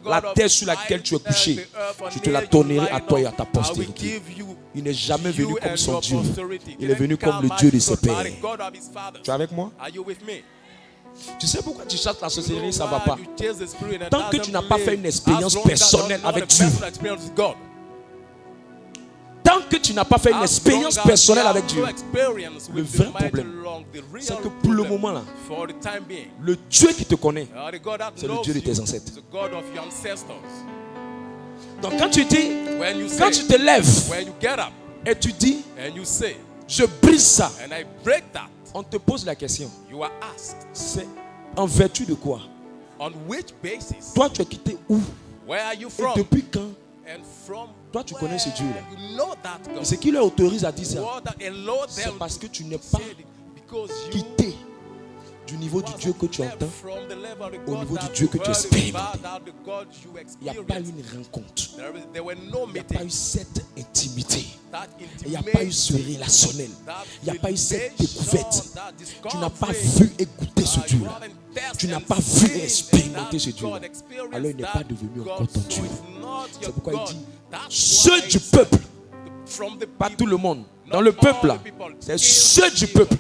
La terre sur laquelle tu es couché, je te la donnerai à toi et à ta postérité. Il n'est jamais venu comme son Dieu. Il est venu comme le Dieu de ses pères. Tu es avec moi? Tu sais pourquoi tu chasses la sorcellerie, ça ne va pas. Tant que tu n'as pas fait une expérience personnelle avec Dieu. Tant que tu n'as pas fait une expérience personnelle avec Dieu. Le vrai problème, c'est que pour le moment là, le Dieu qui te connaît, c'est le Dieu de tes ancêtres. Donc quand tu dis, quand tu te lèves et tu dis, je brise ça, on te pose la question, c'est en vertu de quoi? Toi tu es quitté où? Et depuis quand? Toi tu connais ce Dieu-là. Et ce qui leur autorise à dire ça, c'est parce que tu n'es pas quitté du niveau du Dieu que tu entends au niveau du Dieu que tu expérimentes. Il n'y a pas eu une rencontre. Il n'y a pas eu cette intimité. Il n'y a pas eu ce relationnel. Il n'y a pas eu cette découverte. Tu n'as pas vu et goûté ce Dieu-là. Tu n'as pas vu et expérimenté ce Dieu-là. Alors il n'est pas devenu encore ton Dieu. C'est pourquoi il dit, ceux du peuple, pas tout le monde, dans le peuple là, c'est ceux du peuple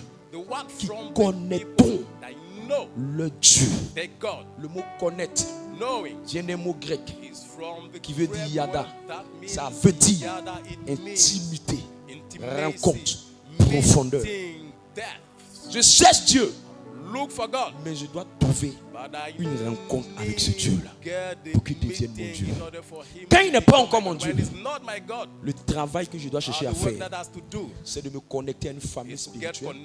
qui connaîtront le Dieu. Le mot connaître vient d'un mot grec qui veut dire yada. Ça veut dire intimité, rencontre, profondeur. Je cherche Dieu, mais je dois trouver une rencontre avec ce Dieu-là pour qu'il devienne mon Dieu. Quand il n'est pas encore mon Dieu, le travail que je dois chercher à faire, c'est de me connecter à une famille spirituelle.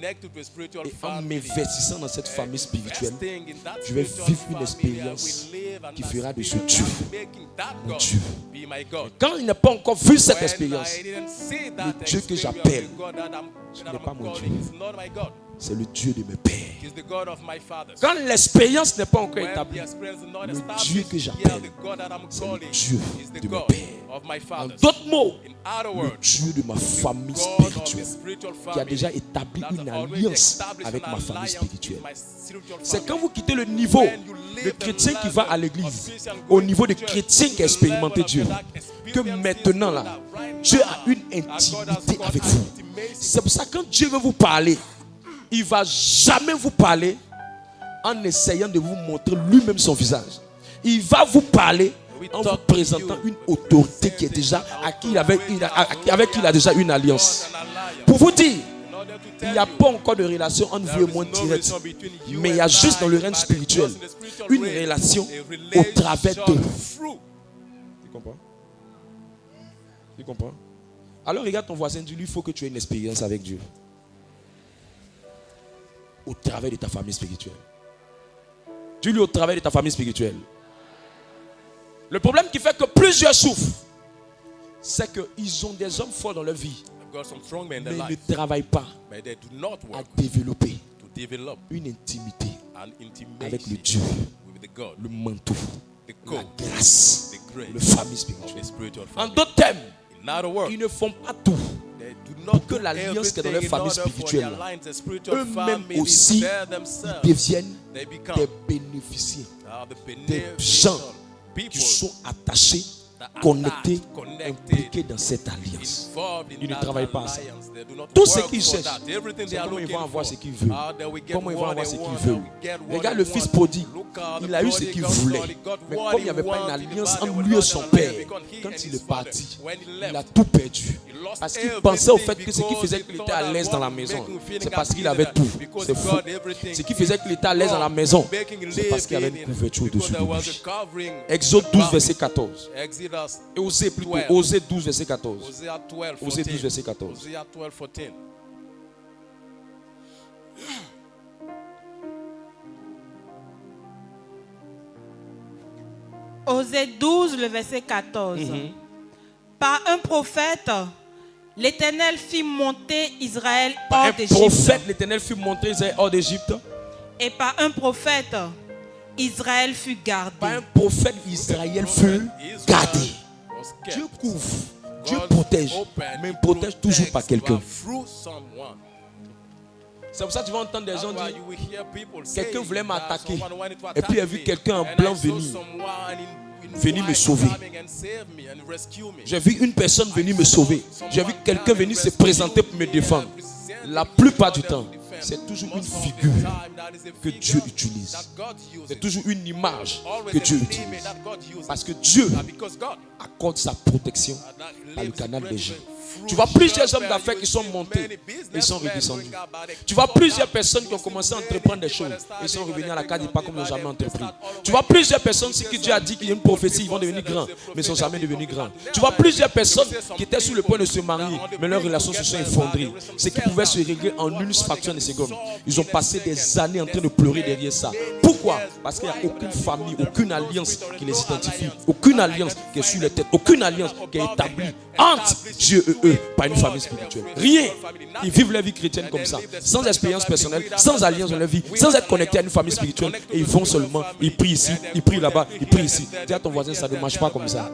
Et en m'investissant dans cette famille spirituelle, je vais vivre une expérience qui fera de ce Dieu mon Dieu. Quand il n'a pas encore vu cette expérience, le Dieu que j'appelle, ce n'est pas mon Dieu. C'est le Dieu de mes pères. Quand l'expérience n'est pas encore établie, le Dieu que j'appelle, c'est le Dieu de mes pères. En d'autres mots, le Dieu de ma famille spirituelle, qui a déjà établi une alliance avec ma famille spirituelle. C'est quand vous quittez le niveau de chrétien qui va à l'église, au niveau de chrétien qui a expérimenté Dieu, que maintenant là, Dieu a une intimité avec vous. C'est pour ça que quand Dieu veut vous parler, il ne va jamais vous parler en essayant de vous montrer lui-même son visage. Il va vous parler en vous présentant une autorité qui est déjà avec qui il a déjà une alliance. Pour vous dire, il n'y a pas encore de relation entre vous et moi directe, mais il y a juste dans le règne spirituel une relation au travers d'eux. Tu comprends? Tu comprends? Alors regarde ton voisin, dis-lui, il faut que tu aies une expérience avec Dieu. Au travers de ta famille spirituelle. Dis-lui au travers de ta famille spirituelle. Le problème qui fait que plusieurs souffrent, c'est qu'ils ont des hommes forts dans leur vie, mais ils ne travaillent pas à développer une intimité avec le Dieu, le manteau, la grâce, la famille spirituelle. En d'autres termes, ils ne font pas tout pour que l'alliance qui est dans leur famille spirituelle, eux-mêmes aussi, ils deviennent des bénéficiaires, des gens qui sont attachés, connectés, impliqués dans cette alliance. Ils ne travaillent pas à ça. Tout ce qu'ils cherchent, c'est comment ils vont avoir ce qu'ils veulent. Comment ils vont avoir ce qu'ils veulent. Regarde le fils prodigue. Il a eu ce qu'il voulait. Mais comme il n'y avait pas une alliance entre lui et son père, quand il est parti, il a tout perdu. Parce qu'il pensait au fait que ce qui faisait qu'il était à l'aise dans la maison, c'est parce qu'il avait tout. C'est fou. Ce qui faisait qu'il était à l'aise dans la maison, c'est parce qu'il y avait une couverture au-dessus de lui. Exode 12, verset 14. Et Osée plutôt. Osée 12, verset 14. Osée 12, verset 14. Osée 12, le verset 14. Par un prophète, l'Éternel fit monter Israël hors d'Égypte. Par un prophète, l'Éternel fit monter Israël hors d'Égypte. Et par un prophète, Israël fut gardé. Par un prophète, Israël fut gardé. Dieu couvre, Dieu protège, mais il protège toujours par quelqu'un. C'est pour ça que tu vas entendre des gens That's why dire, you will hear people say quelqu'un voulait that m'attaquer. someone wanted to Et puis il a attack vu me. quelqu'un en And blanc I saw venir. someone in Venir me white sauver. coming and save me and rescue me. J'ai vu une personne venir me sauver. J'ai vu quelqu'un venir se présenter pour me défendre. La plupart du temps, c'est toujours une figure que Dieu utilise. C'est toujours une image que Dieu utilise. Parce que Dieu accorde sa protection par le canal des gens. Tu vois plusieurs hommes d'affaires qui sont montés et sont redescendus. Tu vois plusieurs personnes qui ont commencé à entreprendre des choses et sont revenus à la case pas comme ils n'ont jamais entrepris. Tu vois plusieurs personnes sur qui Dieu a dit qu'il y a une prophétie, ils vont devenir grands, mais ils ne sont jamais devenus grands. Tu vois plusieurs personnes qui étaient sur le point de se marier, mais leurs relations se sont effondrées. Ce qui pouvait se régler en une fraction de seconde. Ils ont passé des années en train de pleurer derrière ça. Pourquoi? Parce qu'il n'y a aucune famille, aucune alliance qui les identifie, aucune alliance qui est sur les têtes, aucune alliance qui est établie entre Dieu et eux par une famille spirituelle. Rien. Ils vivent leur vie chrétienne comme ça, sans expérience personnelle, sans alliance dans leur vie, sans être connectés à une famille spirituelle. Et ils vont seulement, ils prient ici, ils prient là-bas, ils prient ici. Dis à ton voisin, ça ne marche pas comme ça.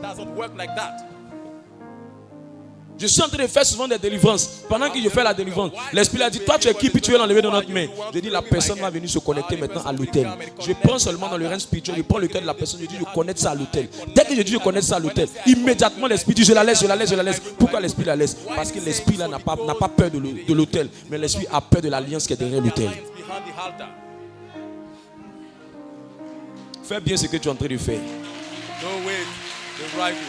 Je suis en train de faire souvent des délivrances. Pendant que je fais la délivrance, l'Esprit a dit, toi tu es qui, puis tu veux l'enlever dans notre main. Je dis, la personne va venir se connecter maintenant à l'autel. Je prends seulement dans le règne spirituel, je prends le cœur de la personne, je dis, je connecte ça à l'autel. Dès que je dis, je connecte ça à l'autel, immédiatement l'Esprit dit, je la laisse, je la laisse, je la laisse. Pourquoi l'Esprit la laisse? Parce que l'Esprit là n'a pas peur de l'autel, mais l'Esprit a peur de l'alliance qui est derrière l'autel. Fais bien ce que tu es en train de faire. No way, the right way.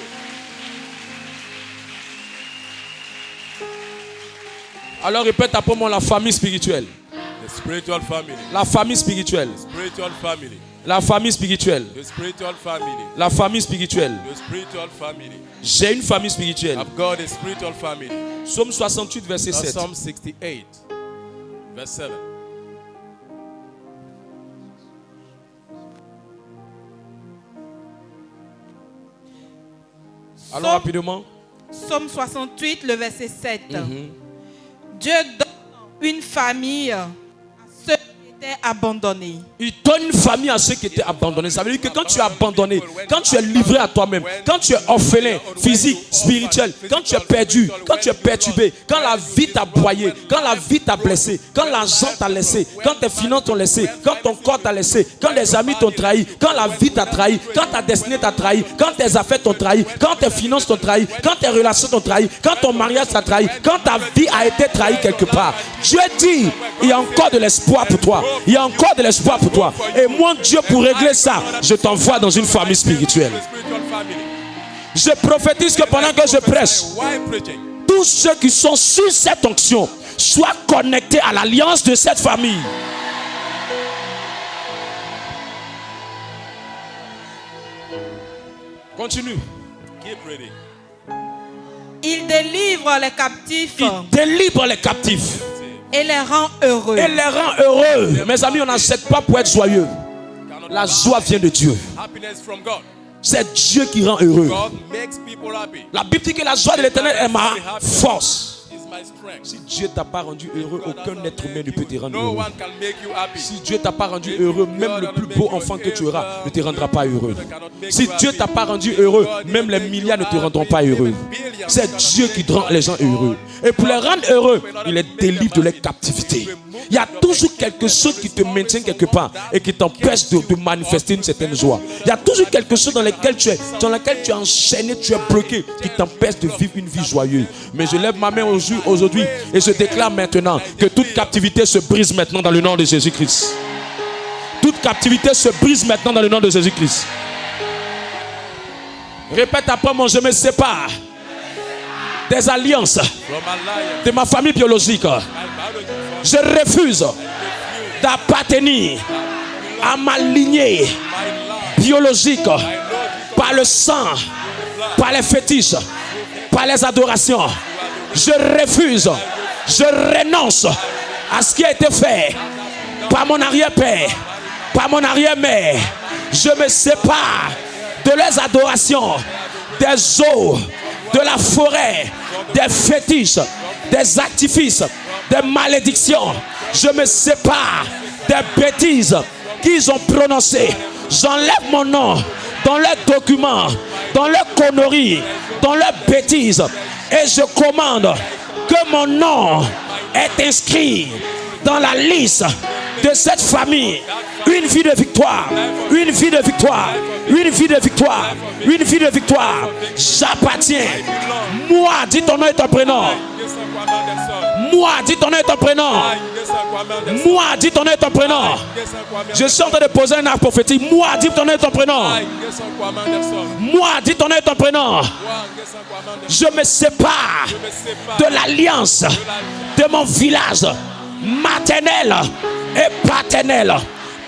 Alors répète après moi la famille spirituelle. The spiritual family. La famille spirituelle. Spiritual family. La famille spirituelle. The spiritual family. La famille spirituelle. The spiritual family. J'ai une famille spirituelle. I've got a spiritual family. Psaume 68 verset 7. Psalm 68 verse 7. Allons rapidement. Psaume 68, le verset 7. Dieu donne une famille à ceux qui étaient abandonnés. Il donne une famille à ceux qui étaient abandonnés. Ça veut dire que quand tu es abandonné, quand tu es livré à toi-même, quand tu es orphelin, physique, spirituel, quand tu es perdu, quand tu es perturbé, quand la vie t'a broyé, quand la vie t'a blessé, quand l'argent t'a laissé, quand tes finances t'ont laissé, quand ton corps t'a laissé, quand les amis t'ont trahi, quand la vie t'a trahi, quand ta destinée t'a trahi, quand tes affaires t'ont trahi, quand tes finances t'ont trahi, quand tes relations t'ont trahi, quand ton mariage t'a trahi, quand ta vie a été trahie quelque part. Dieu dit, il y a encore de l'espoir pour toi. Il y a encore de l'espoir pour toi. Et moi, Dieu, pour régler ça, je t'envoie dans une famille spirituelle. Je prophétise que pendant que je prêche, tous ceux qui sont sur cette onction soient connectés à l'alliance de cette famille. Continue. Keep reading. Il délivre les captifs Il délivre les captifs et les rend heureux. et les rend heureux. Mes amis, on n'achète pas pour être joyeux. La joie vient de Dieu. Happiness from God. C'est Dieu qui rend heureux. God makes people happy. La Bible dit que la joie de l'Éternel est ma force. It's my strength. Si Dieu t'a pas rendu heureux, aucun être humain ne peut te rendre No heureux. one can make you happy. Si Dieu t'a pas rendu heureux, même le plus beau enfant que tu auras ne te rendra pas heureux. Si Dieu t'a pas rendu heureux, même les milliards ne te rendront pas heureux. C'est Dieu qui rend les gens heureux. Et pour les rendre heureux, il les délivre de leur captivité. Il y a toujours quelque chose qui te maintient quelque part et qui t'empêche de manifester une certaine joie. Il y a toujours quelque chose dans lequel tu es enchaîné, tu es bloqué, qui t'empêche de vivre une vie joyeuse. Mais je lève ma main aujourd'hui et je déclare maintenant que toute captivité se brise maintenant dans le nom de Jésus-Christ. Toute captivité se brise maintenant dans le nom de Jésus-Christ. Répète après moi, je me sépare des alliances de ma famille biologique. Je refuse d'appartenir à ma lignée biologique par le sang, par les fétiches, par les adorations. Je refuse, je renonce à ce qui a été fait par mon arrière-père, par mon arrière-mère. Je me sépare de leurs adorations, des eaux, de la forêt, des fétiches, des artifices, des malédictions. Je me sépare des bêtises qu'ils ont prononcées. J'enlève mon nom dans leurs documents, dans leurs conneries, dans leurs bêtises. Et je commande que mon nom est inscrit dans la liste de cette famille une vie de victoire, une vie de victoire, une vie de victoire, une vie de victoire. J'appartiens. Moi, dis ton nom et ton prénom. Moi, dis ton nom et ton prénom. Moi, dis ton nom et ton prénom. Je suis en train de poser un acte prophétique. Moi, dis ton nom et ton prénom. Moi, dis ton nom et ton prénom. Je me sépare de l'alliance de mon village maternel et paternel.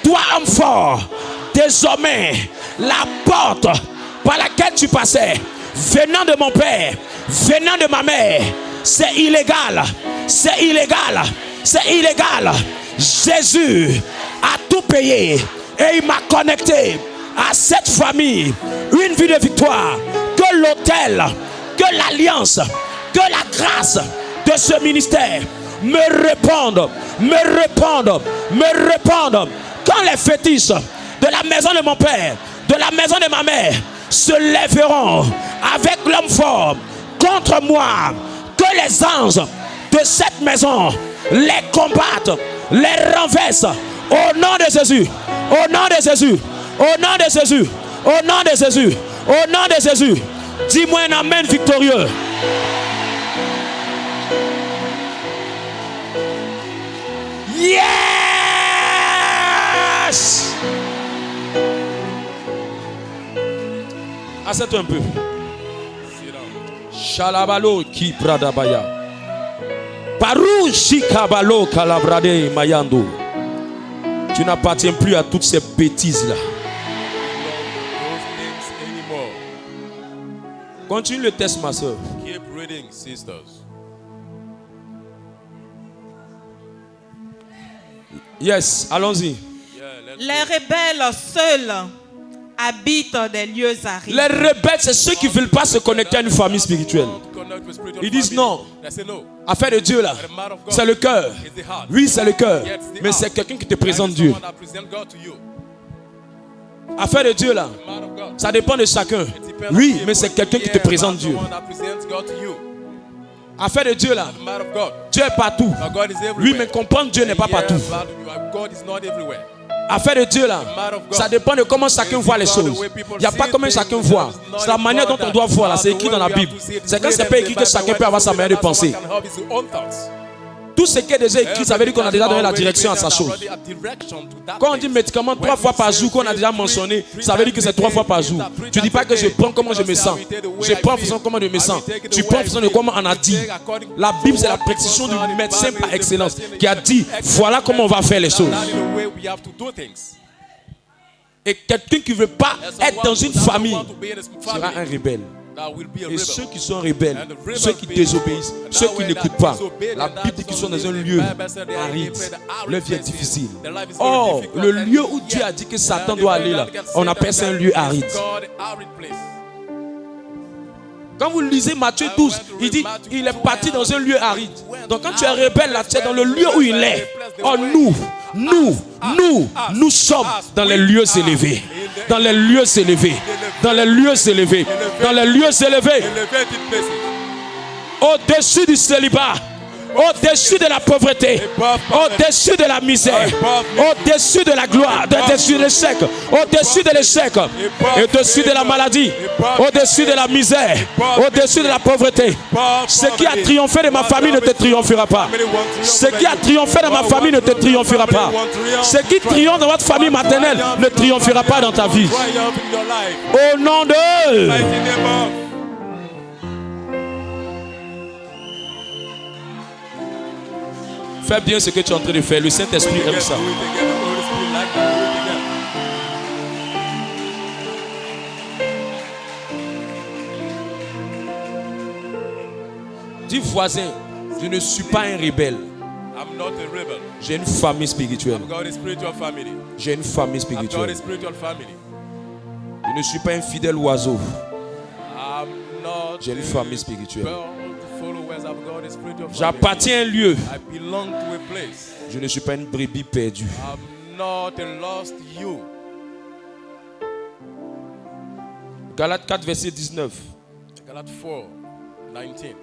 Toi, homme fort, désormais, la porte par laquelle tu passais, venant de mon père, venant de ma mère, c'est illégal, c'est illégal, c'est illégal. Jésus a tout payé et il m'a connecté à cette famille. Une vie de victoire, que l'autel, que l'alliance, que la grâce de ce ministère me répondent, me répondent, me répondent. Quand les fétiches de la maison de mon père, de la maison de ma mère se lèveront avec l'homme fort contre moi, que les anges de cette maison les combattent, les renversent au nom de Jésus, au nom de Jésus, au nom de Jésus, au nom de Jésus, au nom de Jésus. Dis-moi un amen victorieux. Yes! Assieds-toi un peu. Shalabalo ki bradabaya. Parou shikabalo kalabrade mayando. Tu n'appartiens plus à toutes ces bêtises-là. Continue le test, ma soeur. Keep reading, sisters. Yes, allons-y. Les rebelles seuls habitent des lieux arides. Les rebelles, c'est ceux qui ne veulent pas se connecter à une famille spirituelle. Ils disent non. Affaire de Dieu là, c'est le cœur. Oui, c'est le cœur. Mais c'est quelqu'un qui te présente Dieu. Affaire de Dieu là, ça dépend de chacun. Oui, mais c'est quelqu'un qui te présente Dieu. Affaire de Dieu là, Dieu est partout. Oui, mais comprendre Dieu n'est pas partout. Affaire de Dieu là, ça dépend de comment chacun voit les choses. Il n'y a pas comment chacun voit. C'est la manière dont on doit voir là. C'est écrit dans la Bible. C'est quand c'est pas écrit que chacun peut avoir sa manière de penser. Tout ce qui est déjà écrit, ça veut dire qu'on a déjà donné la direction à sa chose. Quand on dit médicament 3 fois par jour, qu'on a déjà mentionné, ça veut dire que c'est 3 fois par jour. Tu ne dis pas que je prends comment je me sens. Je prends en fonction de comment je me sens. Tu prends en fonction de comment on a dit. La Bible, c'est la précision du médecin par excellence qui a dit, voilà comment on va faire les choses. Et quelqu'un qui ne veut pas être dans une famille sera un rebelle. Et ceux qui sont rebelles, ceux qui désobéissent, ceux qui n'écoutent pas, la Bible dit qu'ils sont dans un lieu aride. Leur vie est difficile. Or, le lieu où Dieu a dit que Satan doit aller là, on appelle ça un lieu aride. Quand vous lisez Matthieu 12, il dit il est parti dans un lieu aride. Donc quand tu es rebelle là, tu es dans le lieu où il est. Or nous sommes dans les lieux élevés. Dans les lieux élevés. Dans les lieux élevés. Dans les lieux élevés. Au-dessus du célibat. Au-dessus de la pauvreté, au-dessus de la misère, au-dessus de la gloire, au-dessus de l'échec, au-dessus de l'échec, au-dessus de la maladie, au-dessus de la misère, au-dessus de la pauvreté. Ce qui a triomphé de ma famille ne te triomphera pas. Ce qui a triomphé de ma famille ne te triomphera pas. Ce qui triomphe dans votre famille maternelle ne triomphera pas dans ta vie. Au nom de... Fais bien ce que tu es en train de faire. Le Saint-Esprit aime ça. Dis voisin, je ne suis pas un rebelle. J'ai une famille spirituelle. J'ai une famille spirituelle. Je ne suis pas un fidèle oiseau. J'ai une famille spirituelle. J'appartiens à un lieu. Je ne suis pas une brebis perdue. Galates 4, verset 19. Galates 4, 19.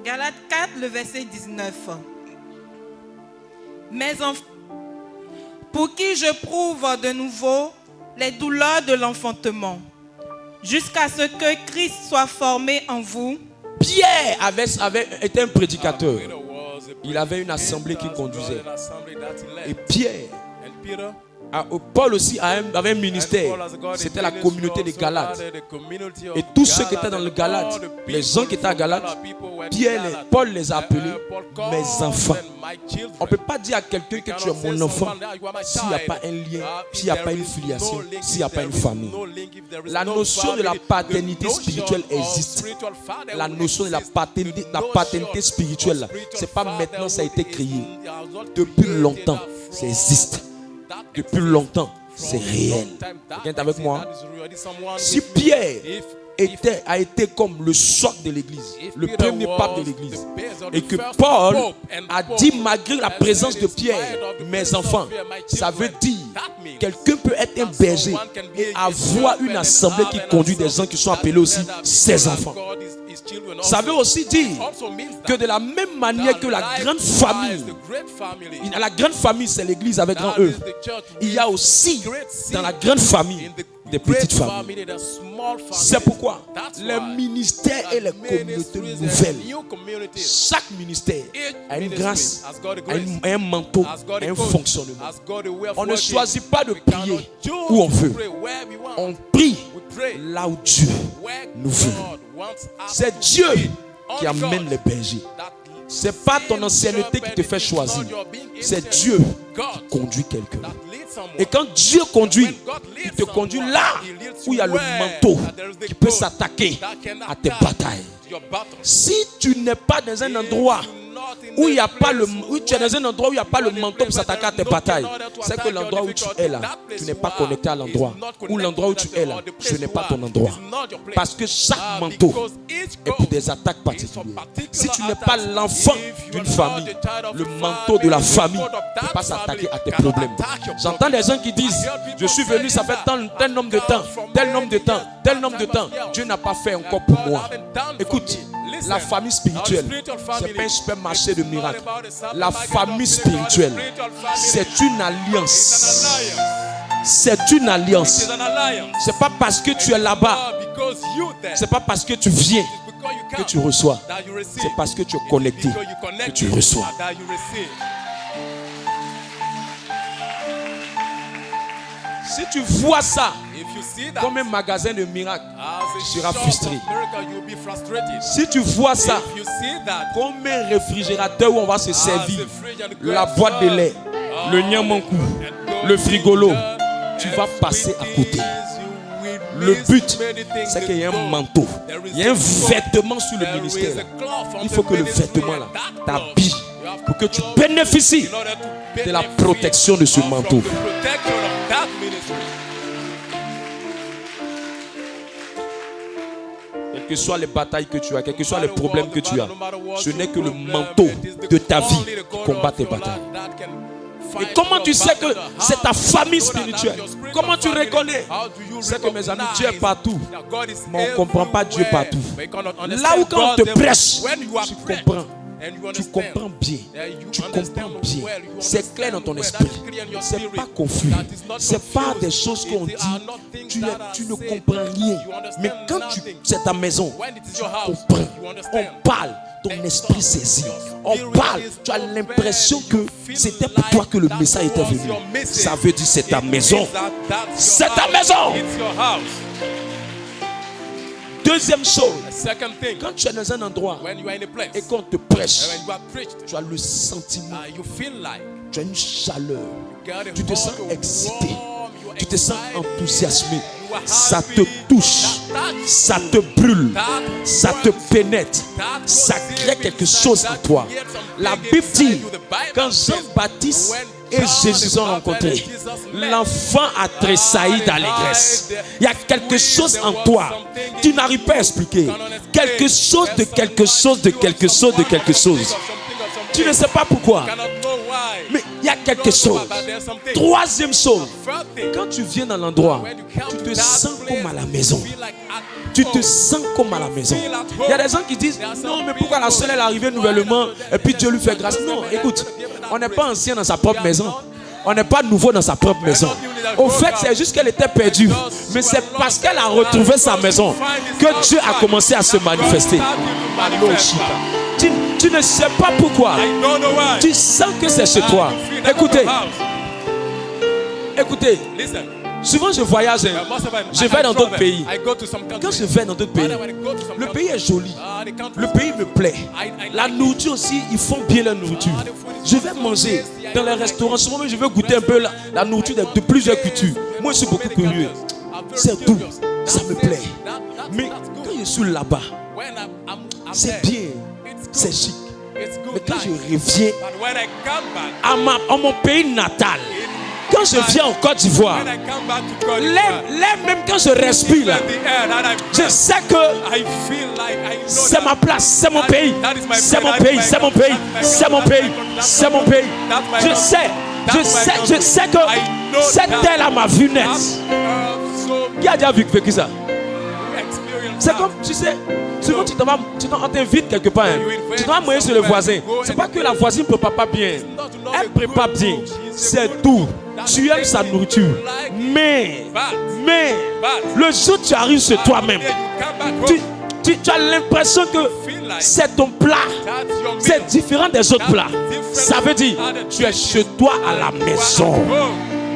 Galates 4, le verset 19. Mes enfants, pour qui je prouve de nouveau les douleurs de l'enfantement, jusqu'à ce que Christ soit formé en vous. Pierre avait été un prédicateur. Il avait une assemblée qu'il conduisait. Et Pierre, Paul aussi avait un ministère. C'était la communauté des Galates. Et tous ceux qui étaient dans le Galate, les gens qui étaient à Galate, Paul les a appelés mes enfants. On ne peut pas dire à quelqu'un que tu es mon enfant s'il n'y a pas un lien, s'il n'y a pas une filiation, s'il n'y a pas une famille. La notion de la paternité spirituelle existe. La notion de la paternité spirituelle, ce n'est pas maintenant, ça a été créé. Depuis longtemps, ça existe. Depuis longtemps, c'est réel. Quelqu'un est avec moi? Si Pierre a été comme le socle de l'église, le premier pape de l'église, et que Paul a dit malgré la présence de Pierre, mes enfants, ça veut dire quelqu'un peut être un berger et avoir une assemblée qui conduit des gens qui sont appelés aussi ses enfants. Ça veut aussi dire que de la même manière que la grande famille, c'est l'église avec grand E, il y a aussi dans la grande famille des petites familles. C'est pourquoi les ministères et les communautés nouvelles, chaque ministère a une grâce, a un manteau, a un fonctionnement. On ne choisit pas de prier où on veut. On prie là où Dieu nous veut. C'est Dieu qui amène les bergers. Ce n'est pas ton ancienneté qui te fait choisir. C'est Dieu qui conduit quelqu'un. Et quand Dieu conduit, il te conduit là où il y a le manteau qui peut s'attaquer à tes batailles. Si tu n'es pas dans un endroit où il n'y a pas le, où tu es dans un endroit où il n'y a pas le manteau pour s'attaquer à tes batailles, c'est que l'endroit où tu es là, tu n'es pas connecté à l'endroit. Ou l'endroit où tu es là, ce n'est pas ton endroit. Parce que chaque manteau est pour des attaques particulières. Si tu n'es pas l'enfant d'une famille, le manteau de la famille ne peut pas s'attaquer à tes problèmes. J'entends des gens qui disent, je suis venu, ça fait tel nombre de temps, tel nombre de temps, tel nombre de temps. Dieu n'a pas fait encore pour moi. Écoute, la famille spirituelle, ce n'est pas un supermarché de miracles. La famille spirituelle, c'est une alliance. C'est une alliance. Ce n'est pas parce que tu es là-bas, ce n'est pas parce que tu viens que tu reçois. C'est parce que tu es connecté que tu reçois. Si tu vois ça comme un magasin de miracles, tu seras frustré. Si tu vois ça comme un réfrigérateur où on va se servir la boîte de lait, le nyamankou, le frigolo, tu vas passer à côté. Le but, c'est qu'il y ait un manteau, il y a un vêtement sur le ministère. Il faut que le vêtement là t'habille pour que tu bénéficies de la protection de ce manteau. Quelles que soient les batailles que tu as, quels que soient les problèmes que tu as, ce n'est que le manteau de ta vie qui combat tes batailles. Et comment tu sais que c'est ta famille spirituelle? Comment tu reconnais? C'est que mes amis, Dieu est partout, mais on ne comprend pas Dieu partout. Là où quand on te prêche, tu comprends bien. Tu comprends bien. C'est clair dans ton esprit. C'est pas confus. C'est pas des choses qu'on dit. Tu ne comprends rien. Mais quand c'est ta maison, tu comprends. On parle. Ton esprit saisit. On parle. Tu as l'impression que c'était pour toi que le message était venu. Ça veut dire c'est ta maison. C'est ta maison. Deuxième chose, quand tu es dans un endroit et qu'on te prêche, tu as le sentiment, tu as une chaleur, tu te sens excité, tu te sens enthousiasmé, ça te touche, ça te brûle, ça te pénètre, ça crée quelque chose en toi. La Bible dit, quand Jean-Baptiste et Jésus se sont rencontrés, l'enfant a tressailli d'allégresse. Il y a quelque chose en toi, tu n'arrives pas à expliquer. Quelque chose de quelque chose de quelque chose de quelque chose. Tu ne sais pas pourquoi. Mais Il y a quelque chose. Troisième chose, quand tu viens dans l'endroit, tu te sens comme à la maison. Tu te sens comme à la maison. Il y a des gens qui disent, non, mais pourquoi la seule est arrivée nouvellement et puis Dieu lui fait grâce? Non, écoute, on n'est pas ancien dans sa propre maison. On n'est pas nouveau dans sa propre maison. Au fait, c'est juste qu'elle était perdue. Mais c'est parce qu'elle a retrouvé sa maison que Dieu a commencé à se manifester. Tu ne sais pas pourquoi. Tu sens que c'est chez toi. Écoutez. Souvent je voyage, je vais dans d'autres pays. Quand je vais dans d'autres pays, le pays est joli. Le pays me plaît. La nourriture aussi, ils font bien la nourriture. Je vais manger dans les restaurants. Souvent je veux goûter un peu la nourriture de plusieurs cultures. Moi je suis beaucoup curieux. C'est doux, ça me plaît. Mais quand je suis là-bas, c'est bien, c'est chic. Mais quand je reviens à mon pays natal, quand je viens en Côte d'Ivoire, l'air même quand je respire là, je sais que c'est ma place, c'est mon pays, c'est mon pays, c'est mon pays, c'est mon pays, c'est mon pays. Je sais que cette terre-là m'a vu naître. Qui a déjà vécu ça? C'est comme, tu sais, souvent on t'invite quelque part, hein. Tu dois manger sur le voisin. C'est pas que la voisine ne prépare pas bien. Elle prépare bien. C'est tout. Tu aimes sa nourriture. Mais, le jour où tu arrives chez toi-même, tu as l'impression que c'est ton plat. C'est différent des autres plats. Ça veut dire, tu es chez toi à la maison.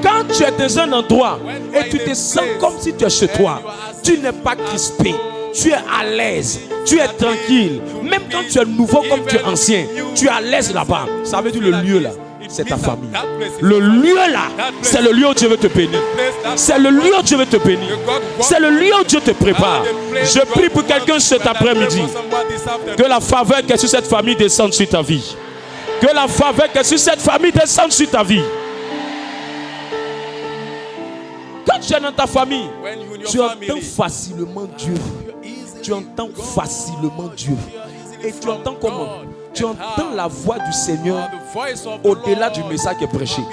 Quand tu es dans un endroit et tu te sens comme si tu es chez toi, tu n'es pas crispé, tu es à l'aise, tu es tranquille. Même quand tu es nouveau comme tu es ancien, tu es à l'aise là-bas. Ça veut dire le lieu là, c'est ta famille. Le lieu là, c'est le lieu où Dieu veut te bénir. C'est le lieu où Dieu veut te bénir. C'est le lieu où Dieu te prépare. Je prie pour quelqu'un cet après-midi. Que la faveur qui est sur cette famille descende sur ta vie. Que la faveur qui est sur cette famille descende sur ta vie. Quand tu es dans ta famille, tu entends facilement Dieu. Tu entends facilement Dieu. Et tu entends comment? Tu entends la voix du Seigneur au-delà du message qui est prêché.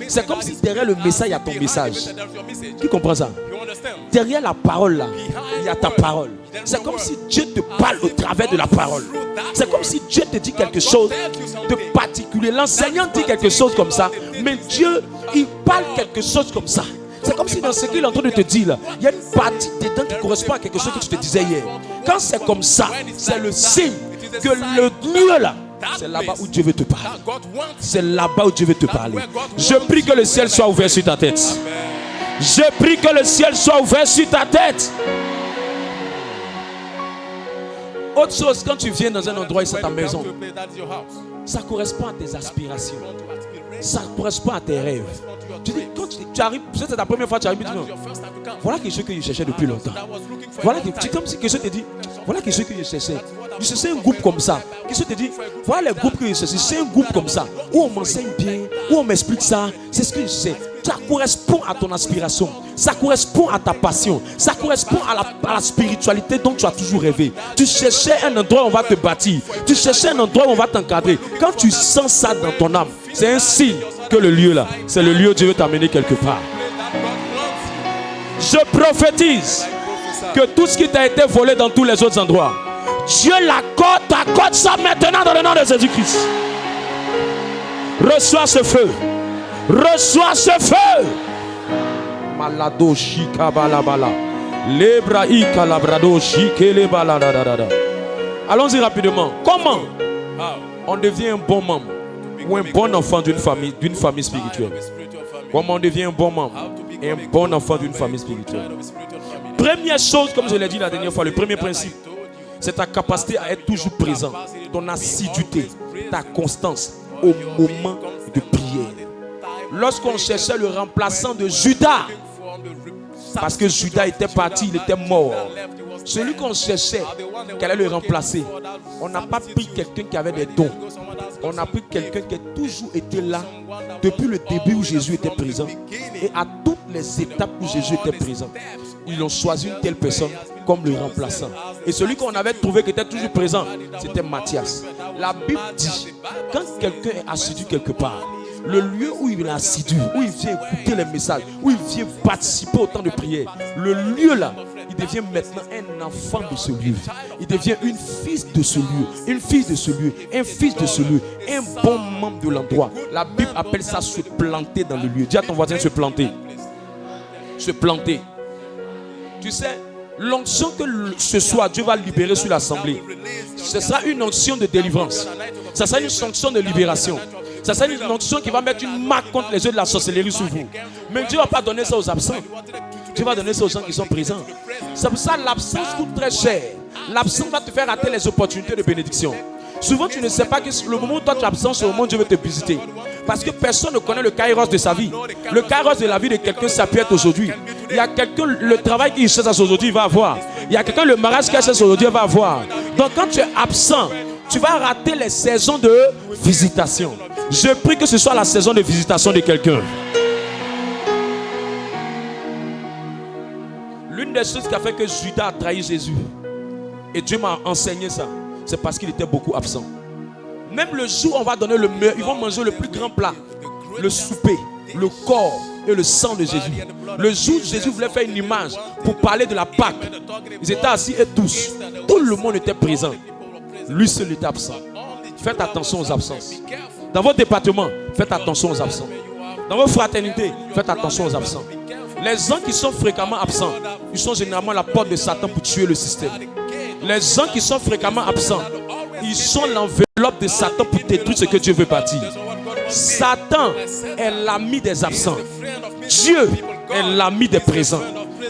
C'est comme si derrière le message, il y a ton message. Qui comprend ça? Derrière la parole là, il y a ta parole. C'est comme si Dieu te parle au travers de la parole. C'est comme si Dieu te dit quelque chose de particulier. L'enseignant dit quelque chose comme ça, mais Dieu, il parle quelque chose comme ça. C'est comme si dans ce qu'il est en train de te dire là, il y a une partie dedans qui correspond à quelque chose que tu te disais hier. Quand c'est comme ça, c'est le signe que le lieu là, c'est là-bas où Dieu veut te parler. C'est là-bas où Dieu veut te parler. Je prie que le ciel soit ouvert sur ta tête. Je prie que le ciel soit ouvert sur ta tête. Autre chose, quand tu viens dans un endroit et c'est ta maison, ça correspond à tes aspirations. Ça correspond à tes rêves. Tu dis, quand tu arrives, c'est ta première fois que tu arrives, tu dis non. Voilà quelque chose que je cherchais depuis longtemps. Voilà, c'est comme si quelque chose te dit, voilà quelque chose que je cherchais. Je cherchais un groupe comme ça. Quelque chose te dit, voilà les groupes que je cherchais. C'est un groupe comme ça, où on m'enseigne bien, où on m'explique ça. C'est ce que je sais. Ça correspond à ton aspiration. Ça correspond à ta passion. Ça correspond à la spiritualité dont tu as toujours rêvé. Tu cherchais un endroit où on va te bâtir. Tu cherchais un endroit où on va t'encadrer. Quand tu sens ça dans ton âme, c'est un signe que le lieu là, c'est le lieu où Dieu veut t'amener quelque part. Je prophétise que tout ce qui t'a été volé dans tous les autres endroits, Dieu t'accorde ça maintenant dans le nom de Jésus-Christ. Reçois ce feu. Reçois ce feu. Malado shika balabala. Lebraïka labrado shike le balada. Allons-y rapidement. Comment on devient un bon membre ou un bon enfant d'une famille spirituelle? Comment on devient un bon membre et un bon enfant d'une famille spirituelle? Première chose, comme je l'ai dit la dernière fois, le premier principe, c'est ta capacité à être toujours présent, ton assiduité, ta constance au moment de prière. Lorsqu'on cherchait le remplaçant de Judas, parce que Judas était parti, il était mort, celui qu'on cherchait, qui allait le remplacer, on n'a pas pris quelqu'un qui avait des dons. On a pris quelqu'un qui a toujours été là depuis le début où Jésus était présent et à toutes les étapes où Jésus était présent. Ils ont choisi une telle personne comme le remplaçant. Et celui qu'on avait trouvé qui était toujours présent, c'était Matthias. La Bible dit, quand quelqu'un est assidu quelque part, le lieu où il est assidu, où il vient écouter les messages, où il vient participer au temps de prière, le lieu là, il devient maintenant un enfant de ce lieu. Il devient une fille de ce lieu, une fille de ce lieu, un fils de ce lieu, un bon membre de l'endroit. La Bible appelle ça se planter dans le lieu. Dis à ton voisin se planter. Se planter. Tu sais, l'onction que ce soir Dieu va libérer sur l'assemblée, ce sera une onction de délivrance. Ce sera une onction de libération. Ce sera une onction qui va mettre une marque contre les yeux de la sorcellerie sur vous. Mais Dieu ne va pas donner ça aux absents. Dieu va donner ça aux gens qui sont présents. C'est pour ça que l'absence coûte très cher. L'absence va te faire rater les opportunités de bénédiction. Souvent, tu ne sais pas que le moment où toi tu es absent, c'est au moment où Dieu veut te visiter. Parce que personne ne connaît le kairos de sa vie. Le kairos de la vie de quelqu'un, ça peut être aujourd'hui. Il y a quelqu'un, le travail qu'il cherche aujourd'hui, il va avoir. Il y a quelqu'un, le mariage qu'il cherche aujourd'hui, il va avoir. Donc quand tu es absent, tu vas rater les saisons de visitation. Je prie que ce soit la saison de visitation de quelqu'un. L'une des choses qui a fait que Judas a trahi Jésus, et Dieu m'a enseigné ça, c'est parce qu'il était beaucoup absent. Même le jour où on va donner le meilleur, ils vont manger le plus grand plat, le souper, le corps et le sang de Jésus. Le jour où Jésus voulait faire une image pour parler de la Pâque, ils étaient assis et tous, tout le monde était présent. Lui seul était absent. Faites attention aux absences. Dans votre département, faites attention aux absents. Dans vos fraternités, faites attention aux absents. Les gens qui sont fréquemment absents, ils sont généralement la porte de Satan pour tuer le système. Les gens qui sont fréquemment absents, ils sont l'enveloppe de Satan pour détruire ce que Dieu veut bâtir. Satan est l'ami des absents. Dieu est l'ami des présents.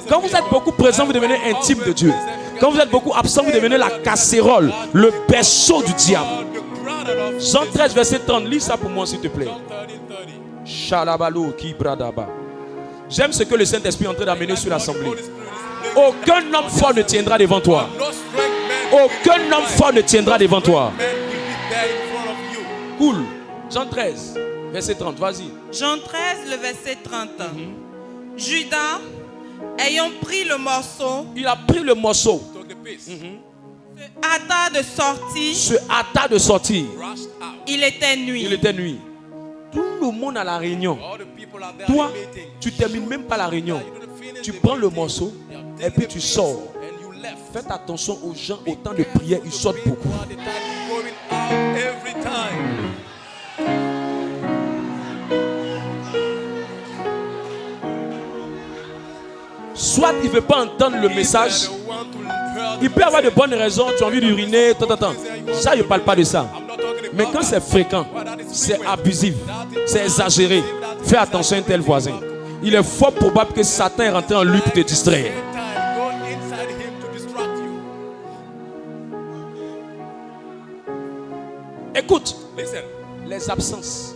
Quand vous êtes beaucoup présent, vous devenez intime de Dieu. Quand vous êtes beaucoup absent, vous devenez la casserole, le berceau du diable. Jean 13, verset 30. Lis ça pour moi, s'il te plaît. Shalabalo ki bradaba. J'aime ce que le Saint-Esprit est en train d'amener sur l'assemblée. Aucun homme fort ne tiendra devant toi. Aucun homme fort ne tiendra devant toi. Cool. Jean 13, verset 30. Vas-y. Jean 13, le verset 30. Judas, ayant pris le morceau, il a pris le morceau. se hâta de sortir. Se hâta de sortir. Il était nuit. Il était nuit. Tout le monde à la réunion. Toi, tu termines même pas la réunion. Tu prends le morceau et puis tu sors. Faites attention aux gens au temps de prière, ils sortent beaucoup. Soit il ne veut pas entendre le message. Il peut avoir de bonnes raisons, tu as envie d'uriner, ça je ne parle pas de ça. Mais quand c'est fréquent, c'est abusif, c'est exagéré, fais attention à un tel voisin. Il est fort probable que Satan est rentré en lui pour te distraire. Écoute, les absences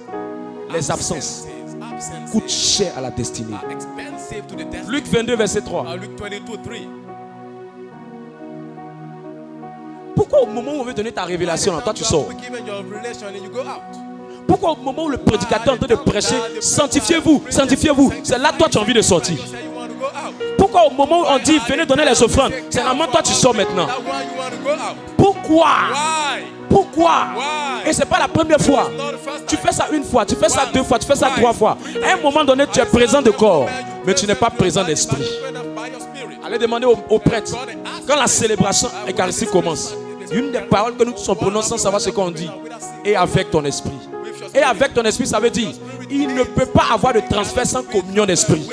coûtent cher à la destinée. Luc 22, verset 3. Pourquoi au moment où on veut donner ta révélation, toi tu sors? Pourquoi au moment où le prédicateur est en train de prêcher, sanctifiez-vous, sanctifiez-vous, c'est là toi tu as envie de sortir? Pourquoi au moment où on dit venez donner les offrandes, c'est là toi tu sors maintenant? Pourquoi? Pourquoi? Et c'est pas la première fois. Tu fais ça une fois, tu fais ça deux fois, tu fais ça trois fois. À un moment donné, tu es présent de corps, mais tu n'es pas présent d'esprit. Allez demander au prêtre, quand la célébration eucharistique commence, une des paroles que nous tous prononçons sans savoir ce qu'on dit, et avec ton esprit. Et avec ton esprit, ça veut dire, il ne peut pas avoir de transfert sans communion d'esprit.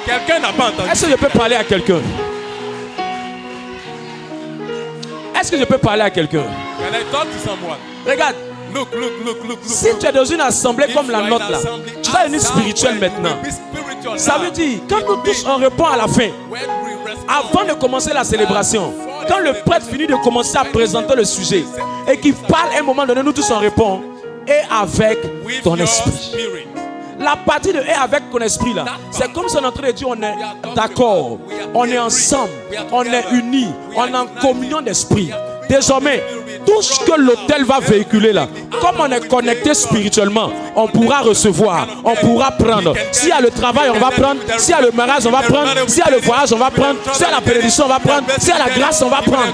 Quelqu'un n'a pas entendu. Est-ce que je peux parler à quelqu'un? Est-ce que je peux parler à quelqu'un? Regarde. Si tu es dans une assemblée comme la nôtre là, tu vas devenir spirituel maintenant. Ça veut dire, quand nous tous on répond à la fin, avant de commencer la célébration, quand le prêtre finit de commencer à présenter le sujet et qu'il parle à un moment donné, nous tous on répond, et avec ton esprit. La partie de et avec ton esprit là, c'est comme si on est en train de dire on est d'accord, on est ensemble, on est unis, on est en communion d'esprit. Désormais, tout ce que l'autel va véhiculer là, comme on est connecté spirituellement, on pourra recevoir, on pourra prendre. S'il y a le travail, on va prendre. S'il y a le mariage, on va prendre. S'il y a le voyage, on va prendre. S'il y a la bénédiction, on va prendre. S'il y a la grâce, on va prendre.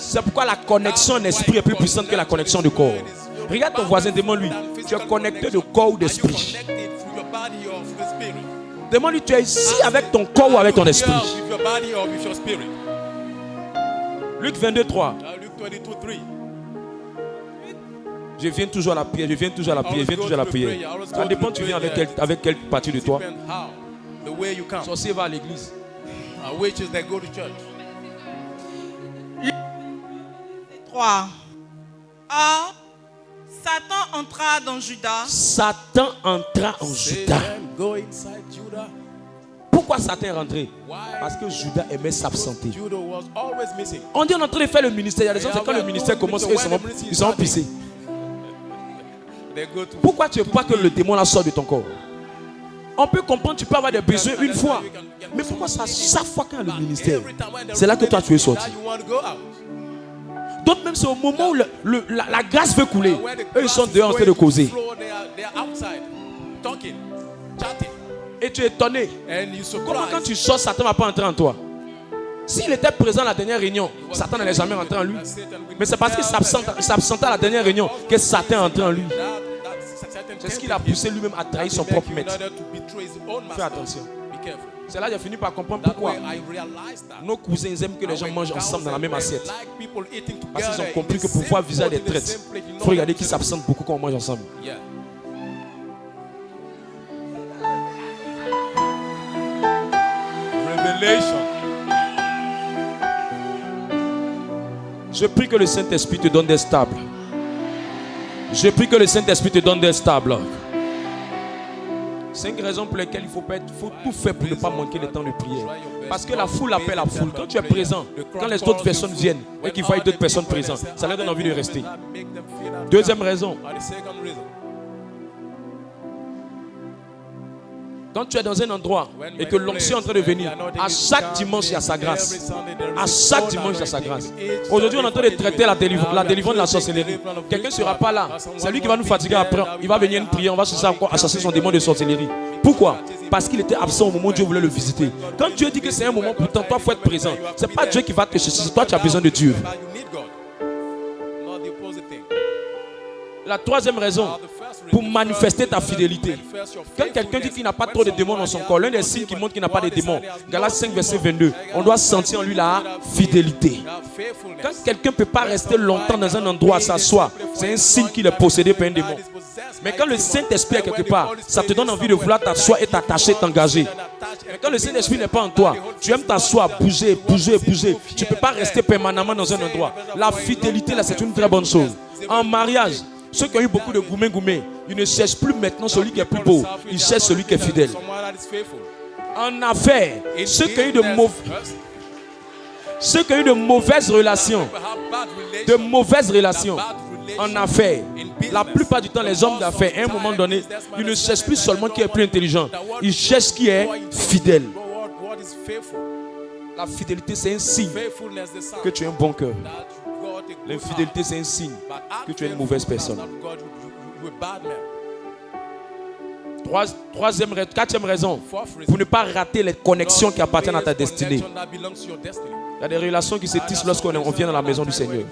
C'est pourquoi la connexion en esprit est plus puissante que la connexion de corps. Regarde ton voisin, demande-lui, tu es connecté de corps ou d'esprit? Demande-lui, tu es ici avec ton corps ou avec ton esprit? Luc 22, 3. Je viens toujours à la prière, je viens toujours à la prière, je viens toujours à la prière. Ça dépend, tu viens avec quelle partie de toi. Sorcier va à l'église. 3. Or, Satan entra dans Judas. Satan entra en Judas. Pourquoi Satan est rentré? Parce que Judas aimait s'absenter. On dit on est en train de faire le ministère. Il y a des gens, c'est quand le ministère commence, ils sont pissés. Pourquoi tu ne veux pas que le démon là sorte de ton corps? On peut comprendre, tu peux avoir des besoins une fois. Mais pourquoi ça, chaque fois qu'il y a le ministère, c'est là que toi tu es sorti? D'autres même c'est au moment où la grâce veut couler. Eux ils sont dehors en train de causer. Et tu es étonné. Comment quand tu sors, Satan ne va pas entrer en toi? S'il était présent à la dernière réunion, Satan n'allait jamais rentrer en lui. Mais c'est parce qu'il s'absentait à la dernière réunion que Satan est entré en lui. C'est ce qu'il a poussé lui-même à trahir son propre maître. Fais attention. C'est là que j'ai fini par comprendre pourquoi nos cousins aiment que les gens mangent ensemble dans la même assiette. Parce qu'ils ont compris que pour pouvoir viser des traites, il faut regarder qui s'absente beaucoup quand on mange ensemble. Je prie que le Saint-Esprit te donne des stables. Je prie que le Saint-Esprit te donne des stables. 5 raisons pour lesquelles il faut tout faire pour ne pas manquer le temps de prière. Parce que la foule appelle la foule. Quand tu es présent, quand les autres personnes viennent et qu'ils voient d'autres personnes présentes, ça leur donne envie de rester. Deuxième raison. Quand tu es dans un endroit et que l'onction est en train de venir, à chaque dimanche il y a sa grâce. À chaque dimanche il y a sa grâce. Aujourd'hui on est en train de traiter la délivrance de la sorcellerie. Quelqu'un ne sera pas là. C'est lui qui va nous fatiguer après. Il va venir nous prier. On va chercher encore à chasser son démon de sorcellerie. Pourquoi? Parce qu'il était absent au moment où Dieu voulait le visiter. Quand Dieu dit que c'est un moment pourtant, toi il faut être présent. Ce n'est pas Dieu qui va te chercher, c'est toi tu as besoin de Dieu. La troisième raison, pour manifester ta fidélité. Quand quelqu'un dit qu'il n'a pas trop de démons dans son corps, l'un des signes qui montre qu'il n'a pas de démons, Galates 5 verset 22, on doit sentir en lui la fidélité. Quand quelqu'un ne peut pas rester longtemps dans un endroit, s'asseoir, c'est un signe qu'il est possédé par un démon. Mais quand le Saint-Esprit est quelque part, ça te donne envie de vouloir t'asseoir et t'attacher, t'engager. Mais quand le Saint-Esprit n'est pas en toi, tu aimes t'asseoir, bouger. Tu ne peux pas rester permanemment dans un endroit. La fidélité, là, c'est une très bonne chose. En mariage, ceux qui ont eu beaucoup de gourmets, ils ne cherchent plus maintenant celui qui est plus beau. Ils cherchent celui qui est fidèle. En affaires, ceux qui ont eu de mauvaises relations, en affaires, la plupart du temps, les hommes d'affaires, à un moment donné, ils ne cherchent plus seulement qui est plus intelligent. Ils cherchent qui est fidèle. La fidélité, c'est un signe que tu as un bon cœur. L'infidélité, c'est un signe que tu es une mauvaise personne. Quatrième raison, pour ne pas rater les connexions qui appartiennent à ta destinée. Il y a des relations qui se tissent lorsqu'on vient dans la maison du Seigneur.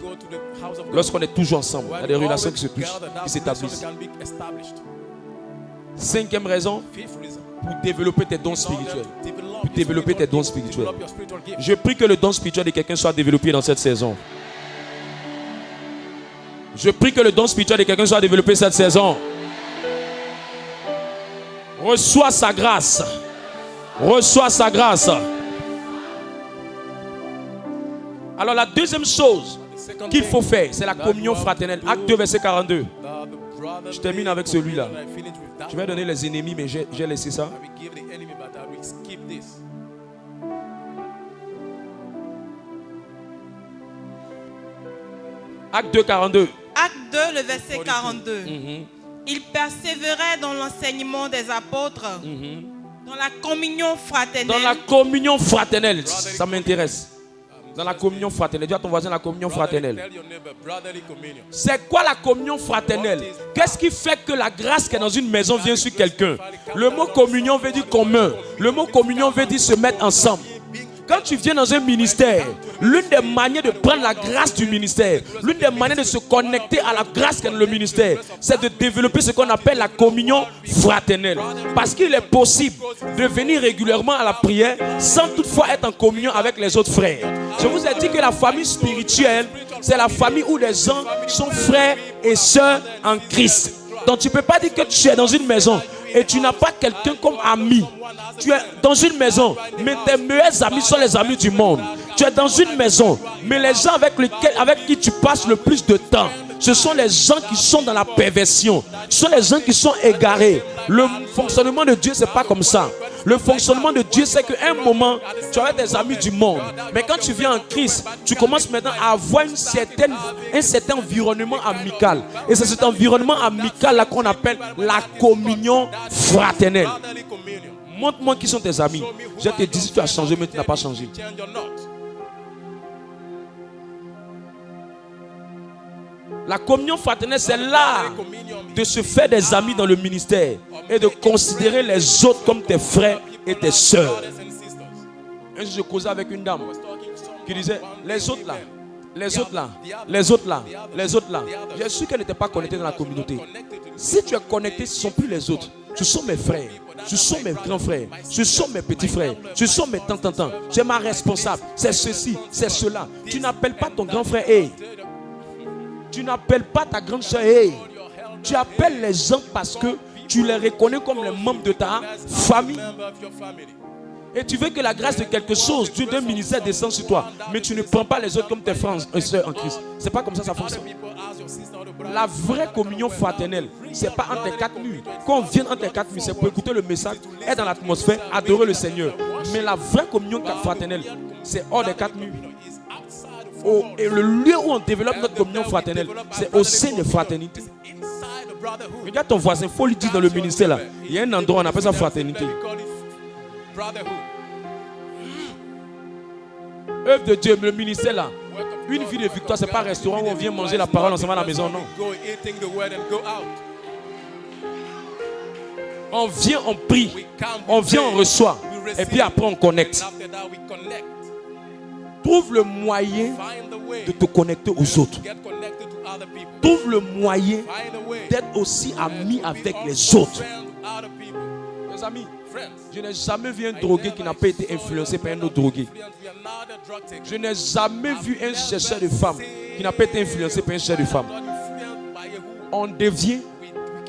Lorsqu'on est toujours ensemble, il y a des relations qui se touchent, qui s'établissent. Cinquième raison, pour développer tes dons spirituels. Je prie que le don spirituel de quelqu'un soit développé dans cette saison. Je prie que le don spirituel de quelqu'un soit développé cette saison. Reçois sa grâce. Reçois sa grâce. Alors la deuxième chose qu'il faut faire, c'est la communion fraternelle. Acte 2, verset 42. Je termine avec celui-là. Je vais donner les ennemis, mais j'ai laissé ça. Acte 2, 42. Acte 2, le verset 42. Il persévérait dans l'enseignement des apôtres, dans la communion fraternelle. Dans la communion fraternelle, ça m'intéresse. Dans la communion fraternelle. Dis à ton voisin la communion fraternelle. C'est quoi la communion fraternelle? Qu'est-ce qui fait que la grâce qui est dans une maison vient sur quelqu'un? Le mot communion veut dire commun. Le mot communion veut dire se mettre ensemble. Quand tu viens dans un ministère, L'une des manières de prendre la grâce du ministère, l'une des manières de se connecter à la grâce qu'est le ministère, c'est de développer ce qu'on appelle la communion fraternelle. Parce qu'il est possible de venir régulièrement à la prière sans toutefois être en communion avec les autres frères. Je vous ai dit que la famille spirituelle, c'est la famille où les gens sont frères et sœurs en Christ. Donc tu ne peux pas dire que tu es dans une maison et tu n'as pas quelqu'un comme ami. Tu es dans une maison, mais tes meilleurs amis sont les amis du monde. Tu es dans une maison, mais les gens avec qui tu passes le plus de temps, ce sont les gens qui sont dans la perversion. Ce sont les gens qui sont égarés. Le fonctionnement de Dieu, ce n'est pas comme ça. Le fonctionnement de Dieu, c'est qu'à un moment, tu as des amis du monde. Mais quand tu viens en Christ, tu commences maintenant à avoir un certain environnement amical. Et c'est cet environnement amical-là qu'on appelle la communion fraternelle. Montre-moi qui sont tes amis. Je te dis si tu as changé, mais tu n'as pas changé. La communion fraternelle, c'est l'art de se faire des amis dans le ministère et de considérer les autres comme tes frères et tes sœurs. Un jour, je causais avec une dame qui disait, les autres là, les autres là, les autres là, les autres là. J'ai su qu'elle n'était pas connectée dans la communauté. Si tu es connecté, ce ne sont plus les autres. Ce sont mes frères, ce sont mes grands frères, ce sont mes petits frères, ce sont mes tantans. C'est ma responsable, c'est ceci, c'est cela. Tu n'appelles pas ton grand frère, hey. Tu n'appelles pas ta grande soeur, hey. Tu appelles les gens parce que tu les reconnais comme les membres de ta famille. Et tu veux que la grâce de quelque chose, d'un ministère descende sur toi. Mais tu ne prends pas les autres comme tes frères et sœurs en Christ. C'est pas comme ça fonctionne. La vraie communion fraternelle, c'est pas entre les quatre murs. Quand on vient entre les quatre murs, c'est pour écouter le message, être dans l'atmosphère, adorer le Seigneur. Mais la vraie communion fraternelle, c'est hors des quatre murs. Et le lieu où on développe notre communion fraternelle, c'est au sein de fraternité. Regarde ton voisin, il faut lui dire dans le ministère là. Il y a un endroit, on appelle ça fraternité. Œuvre de Dieu, le ministère là. Une vie de victoire, c'est pas un restaurant où on vient manger la parole ensemble à la maison, non. On vient, on prie, on vient, on reçoit, et puis après on connecte. Trouve le moyen de te connecter aux autres. Trouve le moyen d'être aussi ami avec les autres. Mes amis, je n'ai jamais vu un drogué qui n'a pas été influencé par un autre drogué. Je n'ai jamais vu un chercheur de femmes qui n'a pas été influencé par un chercheur de femmes. On devient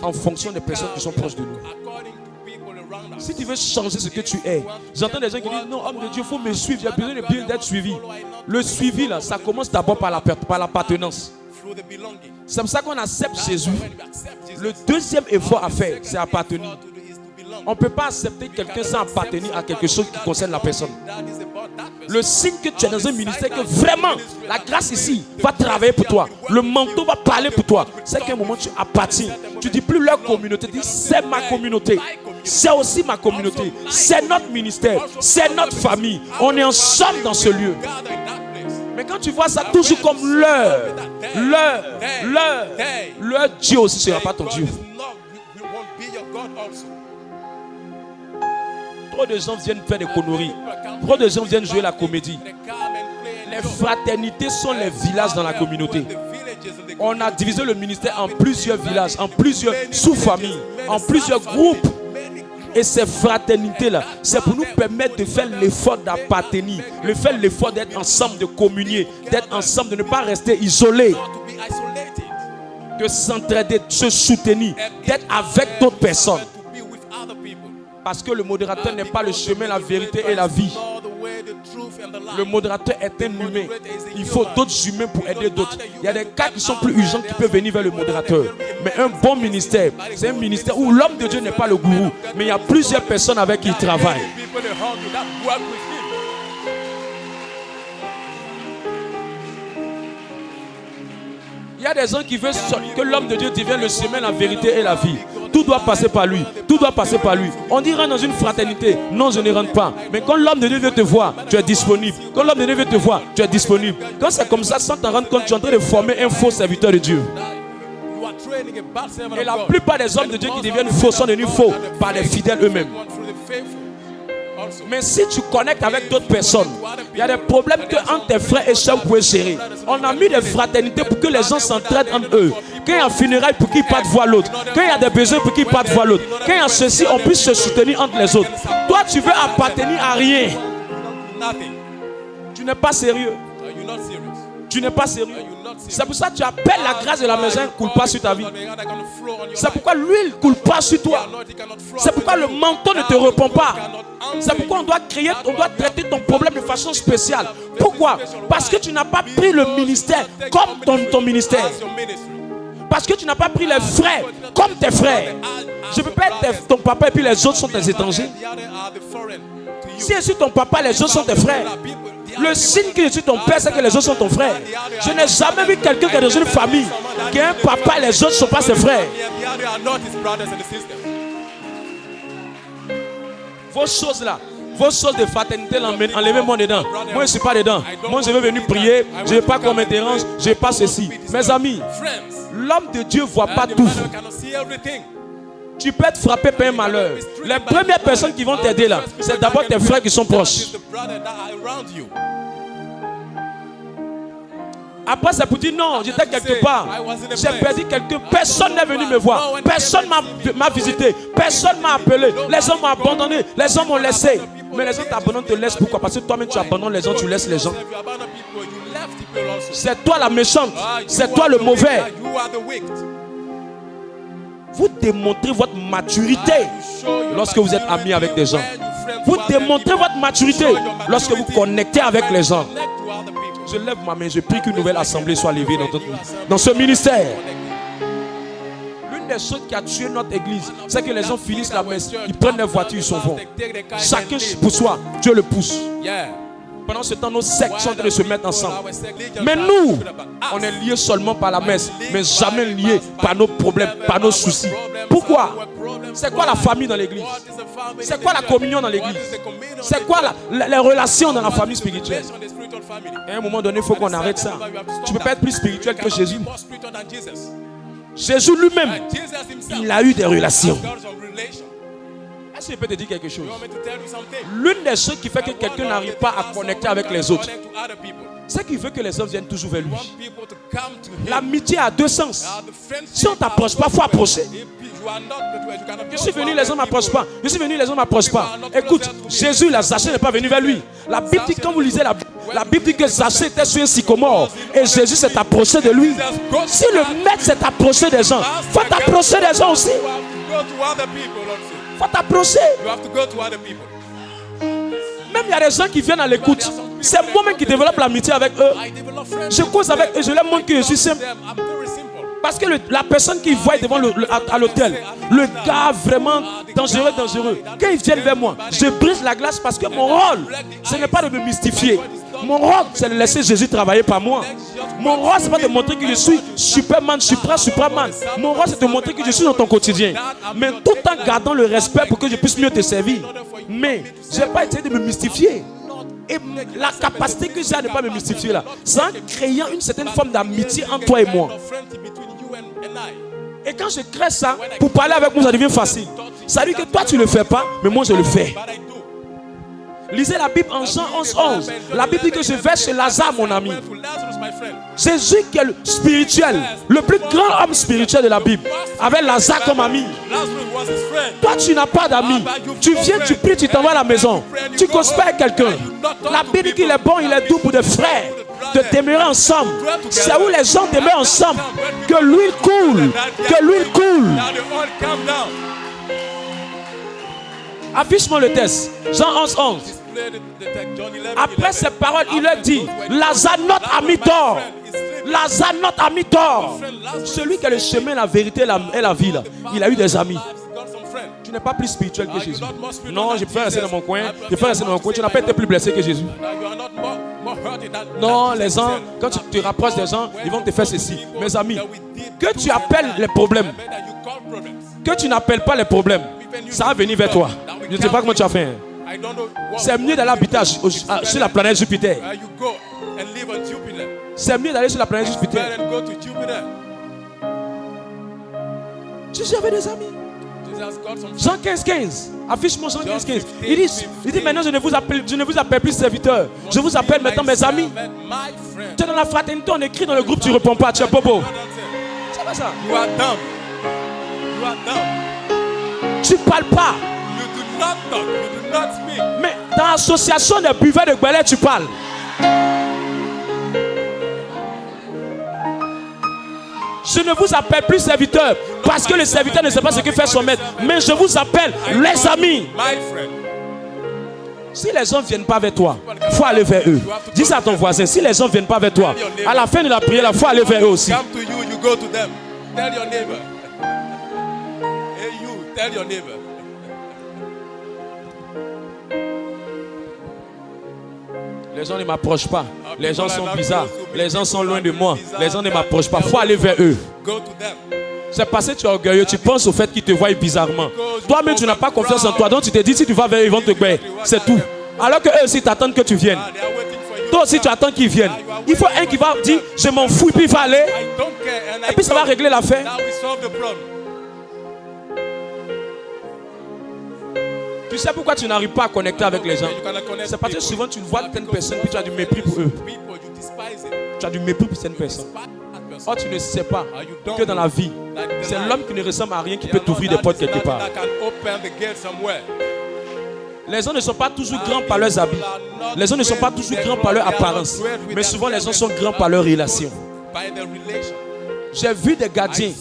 en fonction des personnes qui sont proches de nous. Si tu veux changer ce que tu es, j'entends des gens qui disent non, homme de Dieu, il faut me suivre, j'ai besoin d'être suivi. Le suivi là, ça commence d'abord par l'appartenance. C'est comme ça qu'on accepte Jésus. Le deuxième effort à faire, c'est appartenir. On ne peut pas accepter quelqu'un sans appartenir à quelque chose qui concerne la personne. Le signe que tu es dans un ministère, que vraiment la grâce ici va travailler pour toi, le manteau va parler pour toi, c'est qu'à un moment tu appartiens. Tu ne dis plus leur communauté, tu dis c'est ma communauté. C'est aussi ma communauté. C'est notre ministère, c'est notre famille. On est ensemble dans ce lieu. Mais quand tu vois ça toujours comme leur Dieu aussi ne sera pas ton Dieu. Trop de gens viennent faire des conneries. Trop de gens viennent jouer la comédie. Les fraternités sont les villages dans la communauté. On a divisé le ministère en plusieurs villages, en plusieurs sous-familles, en plusieurs groupes. Et ces fraternités-là, c'est pour nous permettre de faire l'effort d'appartenir, de faire l'effort d'être ensemble, de communier, d'être ensemble, de ne pas rester isolés, de s'entraider, de se soutenir, d'être avec d'autres personnes. Parce que le modérateur n'est pas le chemin, la vérité et la vie. Le modérateur est un humain. Il faut d'autres humains pour aider d'autres. Il y a des cas qui sont plus urgents qui peuvent venir vers le modérateur. Mais un bon ministère, c'est un ministère où l'homme de Dieu n'est pas le gourou, mais il y a plusieurs personnes avec qui il travaille. Il y a des gens qui veulent que l'homme de Dieu devienne le chemin, la vérité et la vie. Tout doit passer par lui. Tout doit passer par lui. On dit rentre dans une fraternité. Non, je ne rentre pas. Mais quand l'homme de Dieu veut te voir, tu es disponible. Quand l'homme de Dieu veut te voir, tu es disponible. Quand c'est comme ça, sans t'en rendre compte, tu es en train de former un faux serviteur de Dieu. Et la plupart des hommes de Dieu qui deviennent faux sont devenus faux par les fidèles eux-mêmes. Mais si tu connectes avec d'autres personnes, il y a des problèmes que entre tes frères et sœurs vous pouvez gérer. On a mis des fraternités pour que les gens s'entraident entre eux. Quand il y a un funérail, pour qu'ils partent voir l'autre. Quand il y a des besoins, pour qu'ils partent voir l'autre. Quand il y a ceci, on puisse se soutenir entre les autres. Toi, tu veux appartenir à rien. Tu n'es pas sérieux. Tu n'es pas sérieux. C'est pour ça que tu appelles la grâce de la maison ne coule pas sur ta vie. C'est pourquoi l'huile ne coule pas sur toi. C'est pourquoi le manteau ne te répond pas. C'est pourquoi on doit traiter ton problème de façon spéciale. Pourquoi? Parce que tu n'as pas pris le ministère comme ton ministère. Parce que tu n'as pas pris les frères comme tes frères. Je ne peux pas être ton papa et puis les autres sont tes étrangers. Si je suis ton papa, les autres sont tes frères. Le signe que je suis ton père, c'est que les autres sont ton frère. Je n'ai jamais vu quelqu'un qui est dans une famille qui a un papa et les autres ne sont pas ses frères. Vos choses là, vos choses de fraternité, enlevez-moi dedans. Moi je ne suis pas dedans. Moi je veux venir prier. Je ne veux pas qu'on me dérange. Je ne veux pas ceci. Mes amis, l'homme de Dieu ne voit pas tout. Tu peux être frappé par un malheur. Les premières personnes qui vont t'aider là, c'est d'abord tes frères qui sont proches. Après, c'est pour dire non, j'étais quelque part. J'ai perdu quelqu'un. Personne n'est venu me voir. Personne m'a visité. Personne m'a appelé. Les gens m'ont abandonné. Les gens m'ont laissé. Mais les gens t'abandonnent, te laissent. Pourquoi? Parce que toi-même tu abandonnes les gens, tu laisses les gens. C'est toi la méchante. C'est toi le mauvais. Vous démontrez votre maturité lorsque vous êtes amis avec des gens. Vous démontrez votre maturité lorsque vous connectez avec les gens. Je lève ma main, je prie qu'une nouvelle assemblée soit levée dans ce ministère. L'une des choses qui a tué notre église, c'est que les gens finissent la messe, ils prennent leur voiture, ils s'en vont. Chacun pour soi, Dieu le pousse. Pendant ce temps, nos sectes sont en train de se mettre ensemble. Mais nous, on est liés seulement par la messe, mais jamais liés par nos problèmes, par nos soucis. Pourquoi? C'est quoi la famille dans l'église? C'est quoi la communion dans l'église? C'est quoi les relations dans la famille spirituelle? À un moment donné, il faut qu'on arrête ça. Tu ne peux pas être plus spirituel que Jésus. Jésus lui-même, il a eu des relations. Est-ce que je peux te dire quelque chose? L'une des choses qui fait que quelqu'un n'arrive pas à connecter avec les autres, c'est qu'il veut que les hommes viennent toujours vers lui. L'amitié a deux sens. Si on ne t'approche pas, il faut approcher. Je suis venu, les gens ne m'approchent pas. Je suis venu, les gens ne m'approchent pas. Écoute, Jésus, la Zachée n'est pas venu vers lui. La Bible dit, quand vous lisez la Bible dit que Zachée était sur un sycomore et Jésus s'est approché de lui. Si le maître s'est approché des gens, il faut t'approcher des gens aussi. Il faut t'approcher. Même il y a des gens qui viennent à l'écoute. C'est moi-même qui développe l'amitié avec eux. Je cause avec eux, je leur montre que je suis simple. Parce que la personne qui voit devant à l'hôtel, le gars vraiment dangereux, quand ils viennent vers moi, je brise la glace parce que mon rôle, ce n'est pas de me mystifier. Mon rôle, c'est de laisser Jésus travailler par moi. Mon rôle, ce n'est pas de montrer que je suis Superman, Supraman. Mon rôle, c'est de montrer que je suis dans ton quotidien. Mais tout en gardant le respect pour que je puisse mieux te servir. Mais je n'ai pas essayé de me mystifier. Et la capacité que j'ai à ne pas me mystifier là, c'est en créant une certaine forme d'amitié entre toi et moi. Et quand je crée ça, pour parler avec moi, ça devient facile. Ça veut dire que toi, tu ne le fais pas, mais moi, je le fais. Lisez la Bible en Jean 11:11. La Bible dit que je vais chez Lazare, mon ami. Jésus qui est le spirituel, le plus grand homme spirituel de la Bible, avec Lazare comme ami. Toi, tu n'as pas d'amis. Tu viens, tu pries, tu t'en vas à la maison. Tu causes pas avec quelqu'un. La Bible dit qu'il est bon, il est doux pour des frères. De demeurer ensemble. C'est où les gens demeurent ensemble que l'huile coule. Que l'huile coule. Affiche-moi le texte. Jean 11:11. Après ces paroles, il leur dit, Lazare, notre ami dort. Lazare, notre ami dort. Celui qui est le chemin, la vérité et la vie, là, il a eu des amis. Tu n'es pas plus spirituel que Jésus. Non, je peux rester dans mon coin. Tu n'as pas été plus blessé que Jésus. Non, les gens, quand tu te rapproches des gens, ils vont te faire ceci. Mes amis, que tu appelles les problèmes, que tu n'appelles pas les problèmes, ça va venir vers toi. Je ne sais pas comment tu as fait. C'est mieux d'aller habiter sur la planète Jupiter. C'est mieux d'aller sur la planète Jupiter. Jésus avait des amis. Jean 15:15. Affiche-moi Jean 15. Il dit maintenant je ne vous appelle plus serviteur. Je vous appelle maintenant mes amis. Tu es dans la fraternité, on écrit dans le groupe, tu ne réponds pas. Tu es bobo. C'est pas ça. You are dumb. You are dumb. Tu parles pas. You do not talk. You do not speak. Mais dans l'association des buveurs de Gbele, tu parles. Je ne vous appelle plus serviteur parce que le serviteur ne sait pas ce que fait son maître. Mais je vous appelle les amis. Si les gens ne viennent pas vers toi, il faut aller vers eux. Dis ça à ton voisin. Si les gens ne viennent pas vers toi, à la fin de la prière, il faut aller vers eux aussi. Come to you, you go to them. Tell your neighbor. Hey you, tell your neighbor. Les gens ne m'approchent pas. Les gens sont bizarres. Les gens sont loin de moi. Les gens ne m'approchent pas. Il faut aller vers eux. C'est parce que tu es orgueilleux. Tu penses au fait qu'ils te voient bizarrement. Toi-même, tu n'as pas confiance en toi. Donc, tu te dis, si tu vas vers eux, ils vont te guérir. C'est tout. Alors que eux aussi t'attendent que tu viennes. Toi aussi, tu attends qu'ils viennent. Il faut un qui va dire, je m'en fous, puis il va aller. Et puis, ça va régler l'affaire. Tu sais pourquoi tu n'arrives pas à connecter avec les gens? C'est parce que souvent tu vois certaines personnes puis tu as du mépris pour eux. Tu as du mépris pour certaines personnes. Or tu ne sais pas que dans la vie, c'est l'homme qui ne ressemble à rien qui peut t'ouvrir des portes quelque part. Les gens ne sont pas toujours grands par leurs habits. Les gens ne sont pas toujours grands par leur apparence. Mais souvent les gens sont grands par leurs relations. J'ai vu des gardiens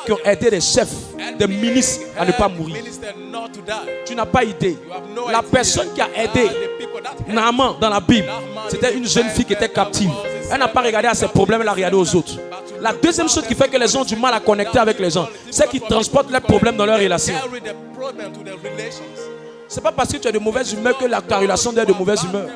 qui ont aidé des chefs, des ministres à ne pas mourir. Tu n'as pas idée. La personne qui a aidé Naaman dans la Bible, c'était une jeune fille qui était captive. Elle n'a pas regardé à ses problèmes, elle a regardé aux autres. La deuxième chose qui fait que les gens ont du mal à connecter avec les gens, c'est qu'ils transportent leurs problèmes dans leurs relations. C'est pas parce que tu as de mauvaise humeur que ta relation doit être de mauvaise humeur.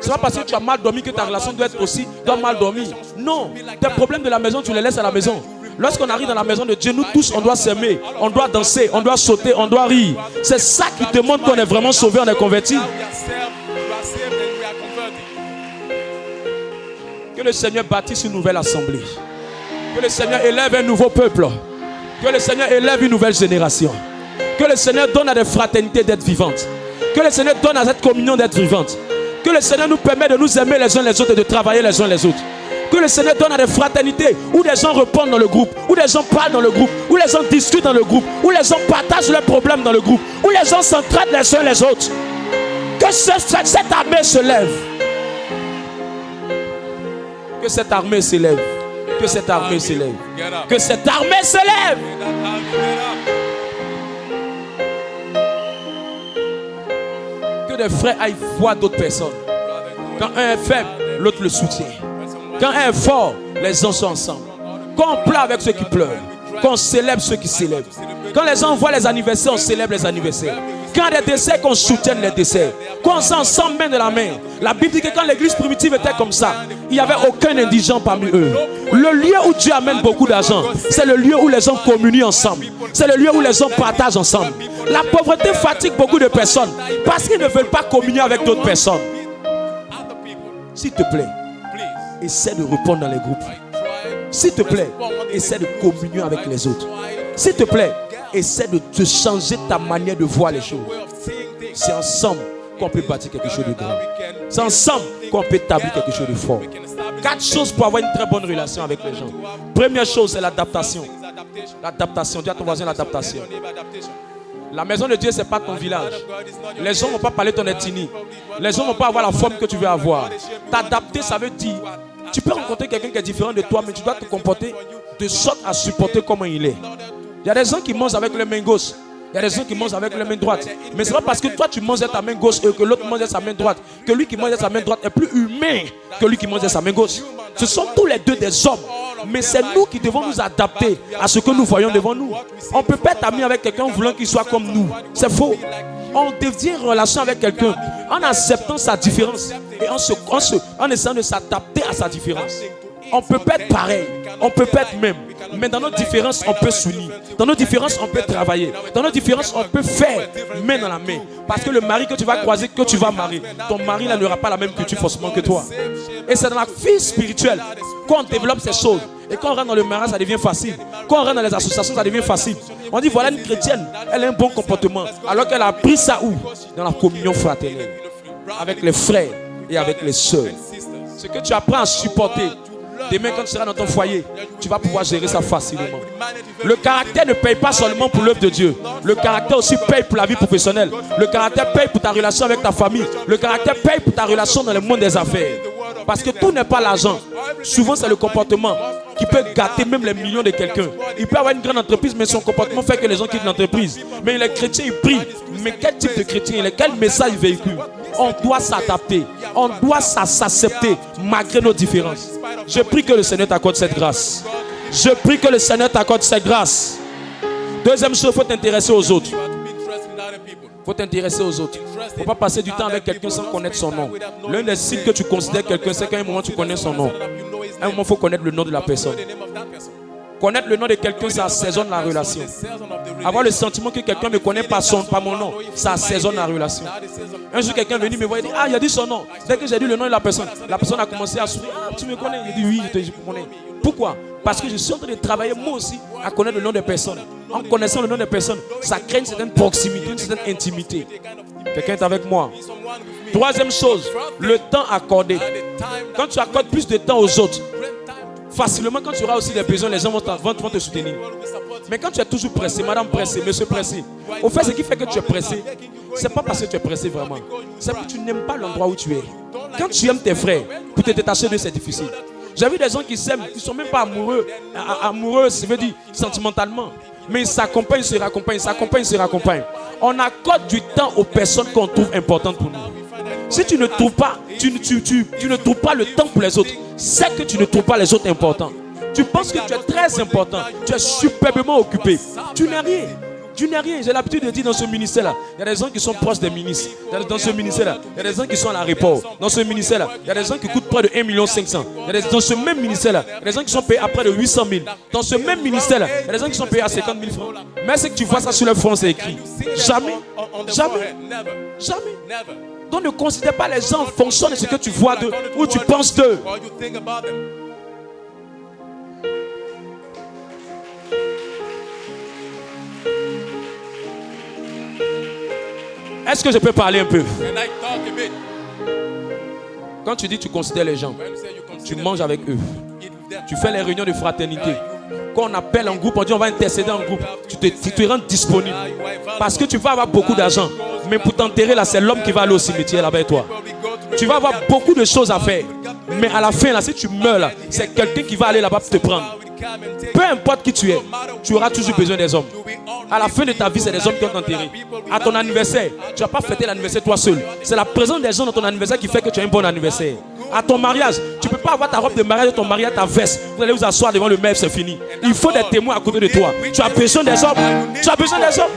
C'est pas parce que tu as mal dormi que ta relation doit mal dormir. Non, tes problèmes de la maison, tu les laisses à la maison. Lorsqu'on arrive dans la maison de Dieu, nous tous, on doit s'aimer, on doit danser, on doit sauter, on doit rire. C'est ça qui te montre qu'on est vraiment sauvé, on est converti. Que le Seigneur bâtisse une nouvelle assemblée. Que le Seigneur élève un nouveau peuple. Que le Seigneur élève une nouvelle génération. Que le Seigneur donne à des fraternités d'être vivantes. Que le Seigneur donne à cette communion d'être vivante. Que le Seigneur nous permette de nous aimer les uns les autres et de travailler les uns les autres. Que le Seigneur donne à des fraternités où des gens répondent dans le groupe, où des gens parlent dans le groupe, où les gens discutent dans le groupe, où les gens partagent leurs problèmes dans le groupe, où les gens s'entraident les uns les autres. Que cette armée se lève. Que cette armée s'élève. Que cette armée s'élève. Que cette armée s'élève. Que des frères aillent voir d'autres personnes. Quand un est faible, l'autre le soutient. Quand un est fort, les gens sont ensemble. Quand on pleure avec ceux qui pleurent. Quand on célèbre ceux qui célèbrent. Quand les gens voient les anniversaires, on célèbre les anniversaires. Quand il y a des décès, qu'on soutienne les décès. Quand on s'en ensemble main de la main. La Bible dit que quand l'église primitive était comme ça, il n'y avait aucun indigent parmi eux. Le lieu où Dieu amène beaucoup d'argent, c'est le lieu où les gens communient ensemble. C'est le lieu où les gens partagent ensemble. La pauvreté fatigue beaucoup de personnes parce qu'ils ne veulent pas communier avec d'autres personnes. S'il te plaît, essaie de répondre dans les groupes. S'il te plaît, essaie de communier avec les autres. S'il te plaît, essaie de changer ta manière de voir les choses. C'est ensemble qu'on peut bâtir quelque chose de grand. C'est ensemble qu'on peut établir quelque chose de fort. 4 choses pour avoir une très bonne relation avec les gens. Première chose, c'est l'adaptation. L'adaptation. Dis à ton voisin l'adaptation. La maison de Dieu, ce n'est pas ton village. Les gens ne vont pas parler ton ethnie. Les gens ne vont pas avoir la forme que tu veux avoir. T'adapter, ça veut dire, tu peux rencontrer quelqu'un qui est différent de toi, mais tu dois te comporter de sorte à supporter comment il est. Il y a des gens qui mangent avec les mains gauche. Il y a des gens qui mangent avec les mains droite. Mais ce n'est pas parce que toi tu manges avec ta main gauche et que l'autre mange avec sa main droite que lui qui mange avec sa main droite est plus humain que lui qui mange avec sa main gauche. Ce sont tous les deux des hommes. Mais c'est nous qui devons nous adapter à ce que nous voyons devant nous. On ne peut pas être ami avec quelqu'un en voulant qu'il soit comme nous. C'est faux. On devient en relation avec quelqu'un en acceptant sa différence et en essayant de s'adapter à sa différence. On ne peut pas être pareil, on ne peut pas être même. Mais dans nos différences, on peut s'unir. Dans nos différences, on peut travailler. Dans nos différences, on peut faire main dans la main. Parce que le mari que tu vas croiser, que tu vas marier, ton mari là n'aura pas la même culture forcément que toi. Et c'est dans la vie spirituelle qu'on développe ces choses. Et quand on rentre dans le mariage, ça devient facile. Quand on rentre dans les associations, ça devient facile. On dit voilà une chrétienne, elle a un bon comportement. Alors qu'elle a appris ça où? Dans la communion fraternelle. Avec les frères et avec les sœurs. Ce que tu apprends à supporter. Demain, quand tu seras dans ton foyer, tu vas pouvoir gérer ça facilement. Le caractère ne paye pas seulement pour l'œuvre de Dieu. Le caractère aussi paye pour la vie professionnelle. Le caractère paye pour ta relation avec ta famille. Le caractère paye pour ta relation dans le monde des affaires. Parce que tout n'est pas l'argent. Souvent, c'est le comportement qui peut gâter même les millions de quelqu'un. Il peut avoir une grande entreprise, mais son comportement fait que les gens quittent l'entreprise. Mais les chrétiens, ils prient. Mais quel type de chrétien il est? Quel message il véhicule? On doit s'adapter. On doit s'accepter malgré nos différences. Je prie que le Seigneur t'accorde cette grâce. Je prie que le Seigneur t'accorde cette grâce. Deuxième chose, il faut t'intéresser aux autres. Il faut t'intéresser aux autres. Il ne faut pas passer du temps avec quelqu'un sans connaître son nom. L'un des signes que tu considères quelqu'un, c'est qu'à un moment tu connais son nom. À un moment, il faut connaître le nom de la personne. Connaître le nom de quelqu'un, ça assaisonne la relation. Avoir le sentiment que quelqu'un ne me connaît pas mon nom, ça assaisonne la relation. Un jour, quelqu'un est venu me voir et dit, ah, il a dit son nom. Dès que j'ai dit le nom de la personne a commencé à sourire. Ah, tu me connais? Il dit oui, je te connais. Pourquoi? Parce que je suis en train de travailler moi aussi à connaître le nom des personnes. En connaissant le nom des personnes, ça crée une certaine proximité, une certaine intimité. Quelqu'un est avec moi. Troisième chose, le temps accordé. Quand tu accordes plus de temps aux autres, facilement, quand tu auras aussi des besoins, les gens vont te soutenir. Mais quand tu es toujours pressé, madame pressée, monsieur pressé, au fait, ce qui fait que tu es pressé, c'est pas parce que tu es pressé vraiment. C'est parce que tu n'aimes pas l'endroit où tu es. Quand tu aimes tes frères, pour te détacher d'eux, c'est difficile. J'ai vu des gens qui s'aiment, qui ne sont même pas amoureux, ça veut dire sentimentalement. Mais ils s'accompagnent, se raccompagnent. On accorde du temps aux personnes qu'on trouve importantes pour nous. Si tu ne trouves pas, tu ne trouves pas le temps pour les autres, c'est que tu ne trouves pas les autres importants. Tu penses que tu es très important, tu es superbement occupé. Tu n'es rien. Tu n'es rien. J'ai l'habitude de dire dans ce ministère-là, il y a des gens qui sont proches des ministres. Dans ce ministère-là, il y a des gens qui sont à l'aéroport. Dans ce ministère-là, il y a des gens qui coûtent près de 1 500 000. Dans ce même ministère-là, il y a des gens qui sont payés à près de 800 000. Dans ce même ministère-là, il y a des gens qui sont payés à 50 000 francs. Mais c'est que tu vois ça sur le front, c'est écrit. Jamais. Donc ne considère pas les gens en fonction de ce que tu vois d'eux ou tu penses d'eux. Est-ce que je peux parler un peu? Quand tu dis tu considères les gens, tu manges avec eux. Tu fais les réunions de fraternité. Quand on appelle en groupe, on dit on va intercéder en groupe. Tu te rends disponible. Parce que tu vas avoir beaucoup d'argent. Mais pour t'enterrer là, c'est l'homme qui va aller au cimetière là-bas et toi. Tu vas avoir beaucoup de choses à faire. Mais à la fin là, si tu meurs là, c'est quelqu'un qui va aller là-bas pour te prendre. Peu importe qui tu es, tu auras toujours besoin des hommes. À la fin de ta vie, c'est des hommes qui ont enterré. À ton anniversaire, tu ne vas pas fêter l'anniversaire toi seul. C'est la présence des gens dans ton anniversaire qui fait que tu as un bon anniversaire. À ton mariage, tu ne peux pas avoir ta robe de mariage, ton mariage, ta veste. Vous allez vous asseoir devant le maire, c'est fini. Il faut des témoins à côté de toi. Tu as besoin des hommes. Tu as besoin des hommes.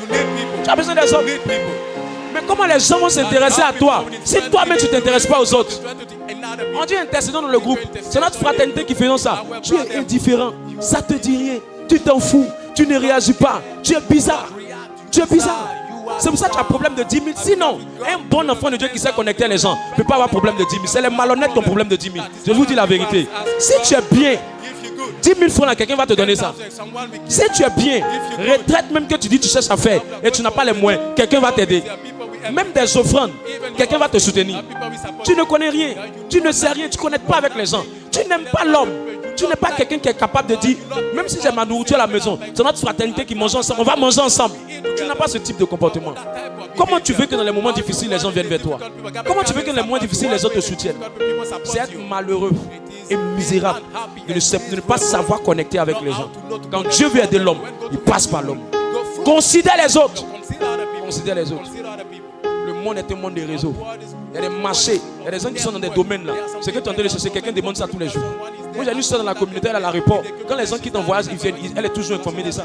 Tu as besoin des hommes. Mais comment les gens vont s'intéresser à toi si toi-même tu ne t'intéresses pas aux autres? On dit intercédons dans le groupe. C'est notre fraternité qui fait ça. Tu es indifférent. Ça te dit rien. Tu t'en fous. Tu ne réagis pas. Tu es bizarre. Tu es bizarre. C'est pour ça que tu as un problème de 10 000. Sinon, un bon enfant de Dieu qui sait connecter les gens ne peut pas avoir problème de 10 000. C'est les malhonnêtes qui ont problème de 10 000. Je vous dis la vérité. Si tu es bien, 10 000 francs, là, quelqu'un va te donner ça. Si tu es bien, retraite même que tu dis tu cherches à faire et tu n'as pas les moyens, quelqu'un va t'aider. Même des offrandes, quelqu'un va te soutenir. Tu ne connais rien, tu ne sais rien, tu ne connectes pas avec les gens. Tu n'aimes pas l'homme. Tu n'es pas quelqu'un qui est capable de dire, même si j'ai ma nourriture à la maison, c'est notre fraternité qui mange ensemble, on va manger ensemble. Tu n'as pas ce type de comportement. Comment tu veux que dans les moments difficiles, les gens viennent vers toi? Comment tu veux que dans les moments difficiles, les autres te soutiennent? C'est être malheureux et misérable de ne pas savoir connecter avec les gens. Quand Dieu veut aider l'homme, il passe par l'homme. Considère les autres. Considère les autres. Le monde est un monde de réseaux. Il y a des marchés, il y a des gens qui sont dans des domaines là. Ce que tu es en train de chercher, quelqu'un demande ça tous les jours. Moi j'ai une soeur dans la communauté, elle est à l'aéroport. Quand les gens quittent en voyage, ils viennent, elle est toujours informée de ça.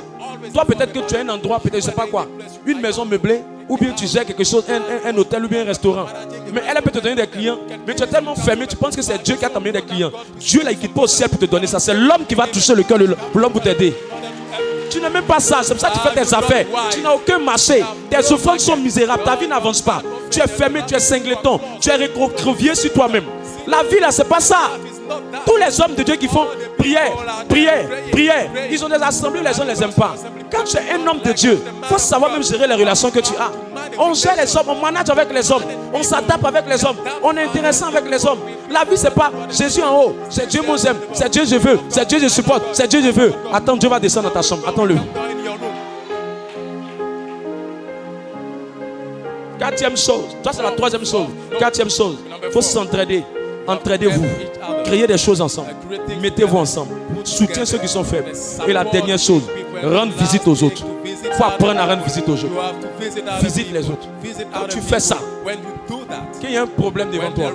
Toi peut-être que tu as un endroit, peut-être je ne sais pas quoi, une maison meublée, ou bien tu gères quelque chose, un hôtel ou bien un restaurant. Mais elle peut te donner des clients, mais tu es tellement fermé, tu penses que c'est Dieu qui a t'amené des clients. Dieu là il ne quitte pas au ciel pour te donner ça. C'est l'homme qui va toucher le cœur de l'homme pour t'aider. Tu n'as même pas ça, c'est pour ça que tu fais tes affaires. Tu n'as aucun marché, tes offrandes sont misérables, ta vie n'avance pas. Tu es fermé, tu es singleton, tu es recroquevillé sur toi-même. La vie là, c'est pas ça. Tous les hommes de Dieu qui font prière, prière, prière, ils ont des assemblées, les gens ne les aiment pas. Quand tu es un homme de Dieu, il faut savoir même gérer les relations que tu as. On gère les hommes, on manage avec les hommes, on s'adapte avec les hommes, on est intéressant avec les hommes. La vie, c'est pas Jésus en haut, c'est Dieu moi j'aime, c'est Dieu je veux, c'est Dieu je supporte, c'est Dieu je veux. Attends, Dieu va descendre dans ta chambre, attends-le. Quatrième chose, ça c'est la troisième chose. Quatrième chose, il faut s'entraider. Entraidez-vous, créez des choses ensemble, mettez-vous ensemble, soutiens ceux qui sont faibles. Et la dernière chose, rendre visite aux autres. Il faut apprendre à rendre visite aux autres. Visite les autres. Quand tu fais ça, qu'il y a un problème devant toi,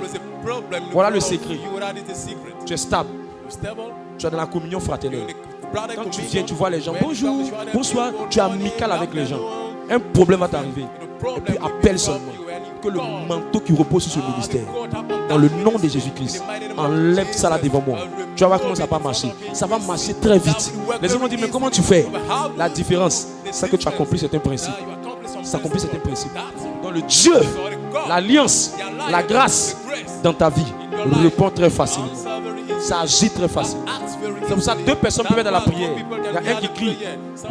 voilà le secret. Tu es stable, tu es dans la communion fraternelle. Quand tu viens, tu vois les gens, bonjour, bonsoir, tu es amical avec les gens. Un problème va t'arriver. Et puis appelle seulement que le manteau qui repose sur ce ministère, dans le nom de Jésus-Christ, enlève ça là devant moi. Tu vas voir comment ça va marcher. Ça va marcher très vite. Les gens vont dire, mais comment tu fais? La différence, c'est que tu accomplis certains principes. Tu accomplis certains principes. Dans le Dieu, l'alliance, la grâce dans ta vie répond très facilement. Ça agit très facilement. C'est pour ça que deux personnes peuvent être dans la prière. Il y a un qui crie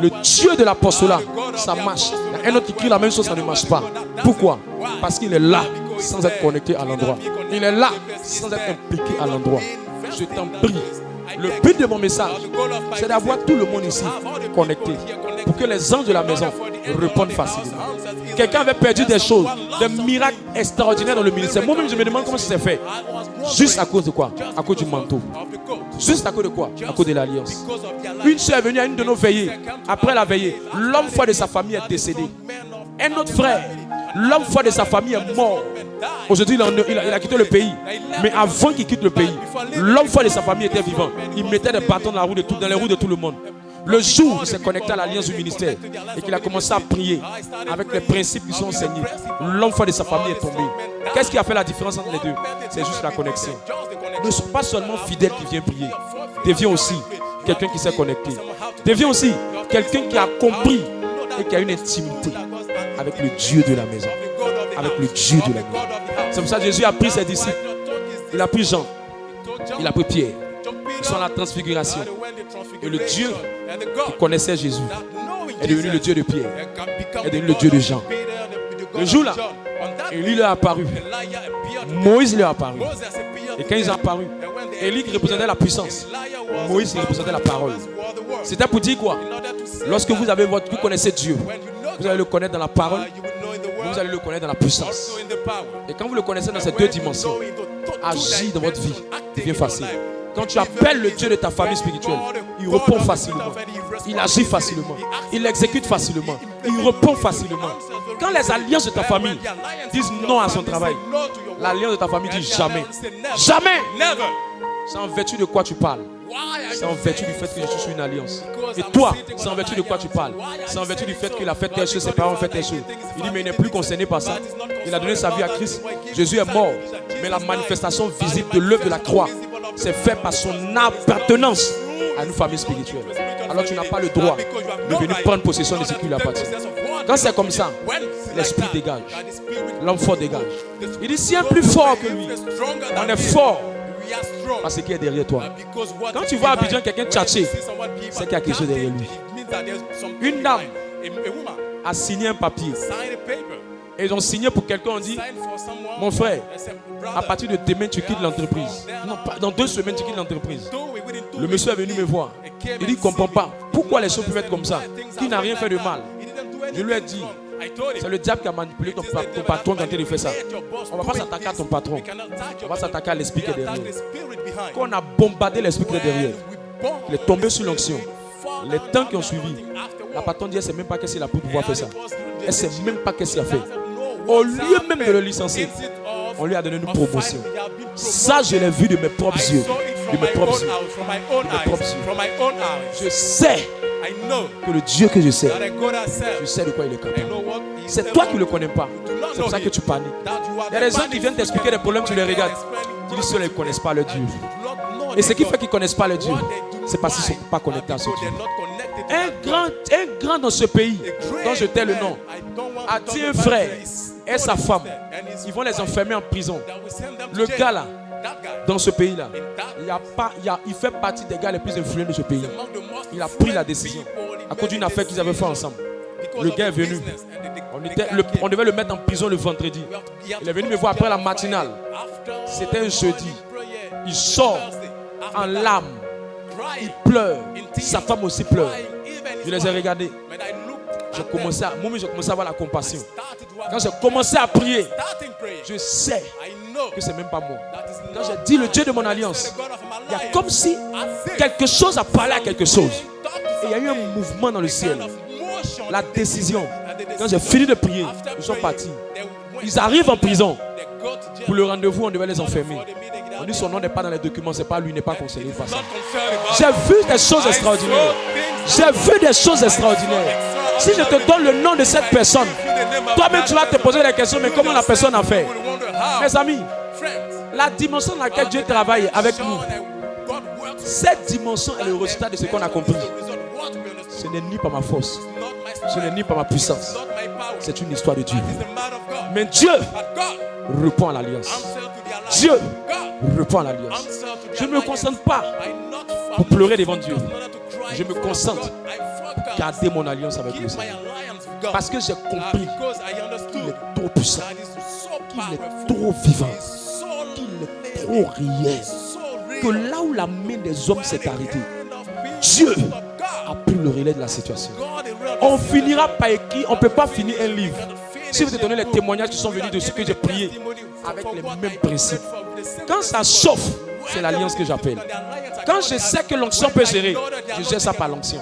le Dieu de l'apostolat, ça marche. Il y a un autre qui crie la même chose, ça ne marche pas. Pourquoi? Parce qu'il est là sans être connecté à l'endroit. Il est là sans être impliqué à l'endroit. Je t'en prie. Le but de mon message, c'est d'avoir tout le monde ici connecté pour que les anges de la maison répondent facilement. Quelqu'un avait perdu des choses, des miracles extraordinaires dans le ministère. Moi-même, je me demande comment ça s'est fait. Juste à cause de quoi? À cause du manteau. Juste à cause de quoi? À cause de l'alliance. Une soeur est venue à une de nos veillées. Après la veillée, l'homme fort de sa famille est décédé. Un autre frère, l'homme fort de sa famille est mort. Aujourd'hui, il a quitté le pays. Mais avant qu'il quitte le pays, l'homme fort de sa famille était vivant. Il mettait des bâtons dans les roues de tout le monde. Le jour où il s'est connecté à l'alliance du ministère et qu'il a commencé à prier avec les principes qui sont enseignés, l'homme fort de sa famille est tombé. Qu'est-ce qui a fait la différence entre les deux? C'est juste la connexion. Ne sois pas seulement fidèle qui vient prier. Deviens aussi quelqu'un qui s'est connecté. Deviens aussi quelqu'un qui a compris et qui a une intimité avec le Dieu de la maison. Avec le Dieu de la maison. C'est pour ça que Jésus a pris ses disciples. Il a pris Jean. Il a pris Pierre. Ils sont à la transfiguration. Et le Dieu qui connaissait Jésus est devenu le Dieu de Pierre. Est devenu le Dieu de Jean. Le jour là, Élie leur a apparu. Moïse leur a apparu. Et quand ils ont apparu, Élie qui représentait la puissance, Moïse qui représentait la parole. C'était pour dire quoi? Lorsque vous connaissez Dieu, vous allez le connaître dans la parole, vous allez le connaître dans la puissance. Et quand vous le connaissez dans ces deux dimensions, agir dans votre vie devient facile. Quand tu appelles le Dieu de ta famille spirituelle, il répond facilement. Il agit facilement. Il exécute facilement. Il répond facilement. Quand les alliances de ta famille disent non à son travail, l'alliance de ta famille dit jamais. Jamais. C'est en vertu de quoi tu parles. C'est en vertu du fait que je suis sur une alliance. Et toi, c'est en vertu de quoi tu parles. C'est en vertu du fait qu'il a fait telle chose, ses parents ont fait telle chose. Il dit mais il n'est plus concerné par ça. Il a donné sa vie à Christ. Jésus est mort. Mais la manifestation visible de l'œuvre de la croix, c'est fait par son appartenance à une famille spirituelle. Alors tu n'as pas le droit de venir prendre possession de ce qui lui appartient. Quand c'est comme ça, l'esprit dégage. L'homme fort dégage. Il dit si un plus fort que lui, on est fort parce qu'il est derrière toi. Quand tu vois à Abidjan quelqu'un tchatcher, c'est qu'il y a quelque chose derrière lui. Une dame a signé un papier. Et ils ont signé pour quelqu'un, on dit mon frère, à partir de demain tu quittes l'entreprise. Non, dans 2 semaines tu quittes l'entreprise. Le monsieur est venu me voir. Il dit il ne comprend pas pourquoi les choses peuvent être comme ça. Qui n'a rien fait de mal. Je lui ai dit c'est le diable qui a manipulé ton patron quand il fait ça. On ne va pas s'attaquer à ton patron. On va s'attaquer à l'esprit qui est derrière. Quand on a bombardé l'esprit qui est derrière, il est tombé sur l'onction. Les temps qui ont suivi, la patronne dit elle ne sait même pas qu'est-ce qu'il a pu pouvoir faire ça. Elle ne sait même pas qu'est-ce qu'il a fait. Au lieu même de le licencier, on lui a donné une promotion. Ça, je l'ai vu de mes propres yeux. De mes propres yeux. De mes propres yeux. Je sais que le Dieu que je sais de quoi il est capable. C'est toi qui ne le connais pas. C'est pour ça que tu paniques. Il y a des gens qui viennent t'expliquer des problèmes, tu les regardes. Tu dis ceux-là, ils ne connaissent pas le Dieu. Et ce qui fait qu'ils ne connaissent pas le Dieu, c'est parce qu'ils ne sont pas connectés à ce Dieu. Un grand dans ce pays, dont je tais le nom, a dit un frère et sa femme, ils vont les enfermer en prison. Le gars là dans ce pays-là, il fait partie des gars les plus influents de ce pays. Il a pris la décision à cause d'une affaire qu'ils avaient fait ensemble. Le gars est venu. On devait le mettre en prison le vendredi. Il est venu me voir après la matinale. C'était un jeudi. Il sort en larmes. Il pleure. Sa femme aussi pleure. Je les ai regardés. J'ai commencé à avoir la compassion. Quand j'ai commencé à prier, je sais que c'est même pas moi. Quand j'ai dit le Dieu de mon alliance, il y a comme si quelque chose a parlé à quelque chose. Et il y a eu un mouvement dans le ciel. La décision. Quand j'ai fini de prier, ils sont partis. Ils arrivent en prison. Pour le rendez-vous, on devait les enfermer. On dit son nom n'est pas dans les documents, c'est pas lui, n'est pas concerné par ça. J'ai vu des choses extraordinaires. J'ai vu des choses extraordinaires. Si je te donne le nom de cette personne, toi-même tu vas te poser la question, mais comment la personne a fait? Mes amis, la dimension dans laquelle Dieu travaille avec nous, cette dimension est le résultat de ce qu'on a compris. Ce n'est ni par ma force, ce n'est ni par ma puissance. C'est une histoire de Dieu. Mais Dieu répond à l'alliance. Dieu répond à l'alliance. Je ne me concentre pas pour pleurer devant Dieu. Je me concentre pour garder mon alliance avec le Seigneur. Parce que j'ai compris qu'il est trop puissant, qu'il est trop vivant, qu'il est trop réel. Que là où la main des hommes s'est arrêtée, Dieu a pris le relais de la situation. On finira par écrire, on ne peut pas finir un livre. Si vous te donnez les témoignages qui sont venus de ce que j'ai prié, avec les mêmes principes. Quand ça chauffe, c'est l'alliance que j'appelle. Quand je sais que l'onction peut gérer, je gère ça par l'onction.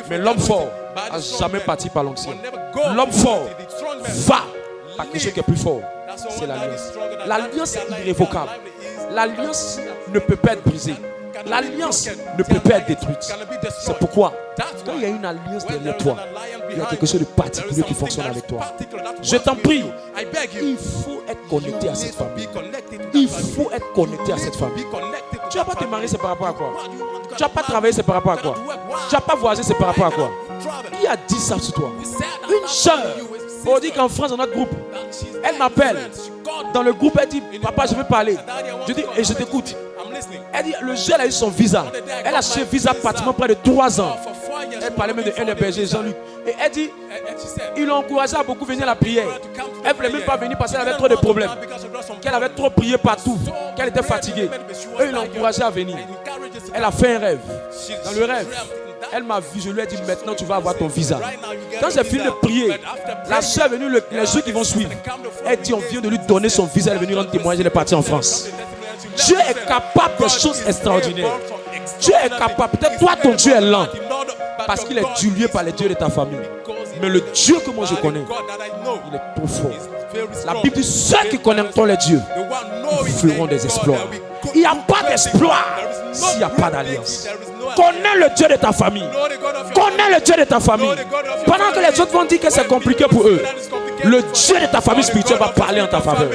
Mais l'homme fort n'a jamais parti par l'onction. L'homme fort va par quelque chose qui est plus fort. C'est l'alliance. L'alliance est irrévocable. L'alliance ne peut pas être brisée. L'alliance ne peut pas être détruite. C'est pourquoi, quand il y a une alliance derrière toi, il y a quelque chose de particulier qui fonctionne avec toi. Je t'en prie, il faut être connecté à cette famille. Il faut être connecté à cette famille. Tu n'as pas te marier, c'est par rapport à quoi? Tu n'as pas travaillé, c'est par rapport à quoi? Tu n'as pas voyagé, c'est par rapport à quoi? Qui a dit ça sur toi? Une soeur. On dit qu'en France, dans notre groupe, elle m'appelle. Dans le groupe, elle dit, papa, je veux parler. Je dis, et je t'écoute. Elle dit, le jeune a eu son visa. Elle a ce visa pratiquement près de 3 ans. Elle parlait même de NBG, Jean-Luc. Et elle dit, ils l'ont encouragé à beaucoup venir à la prière. Elle ne voulait même pas venir parce qu'elle avait trop de problèmes. Qu'elle avait trop prié partout. Qu'elle était fatiguée. Eux, ils l'ont encouragé à venir. Elle a fait un rêve. Dans le rêve, elle m'a vu, je lui ai dit, maintenant tu vas avoir ton visa. Quand j'ai fini de prier, la soeur est venue, les jours qui vont suivre. Elle dit, on vient de lui donner son visa, elle est venue rendre témoignage, elle est partie en France. Dieu est capable de choses extraordinaires. Dieu est capable. Peut-être toi, ton Dieu est lent. Parce qu'il est dilué par les dieux de ta famille. Mais le Dieu que moi je connais, il est trop fort. La Bible dit, ceux qui connaîtront les dieux, ils feront des exploits. Il n'y a pas d'exploit s'il n'y a pas d'alliance. Connais le Dieu de ta famille. Connais le Dieu de ta famille. Pendant que les autres vont dire que c'est compliqué pour eux, le Dieu de ta famille spirituelle va parler en ta faveur.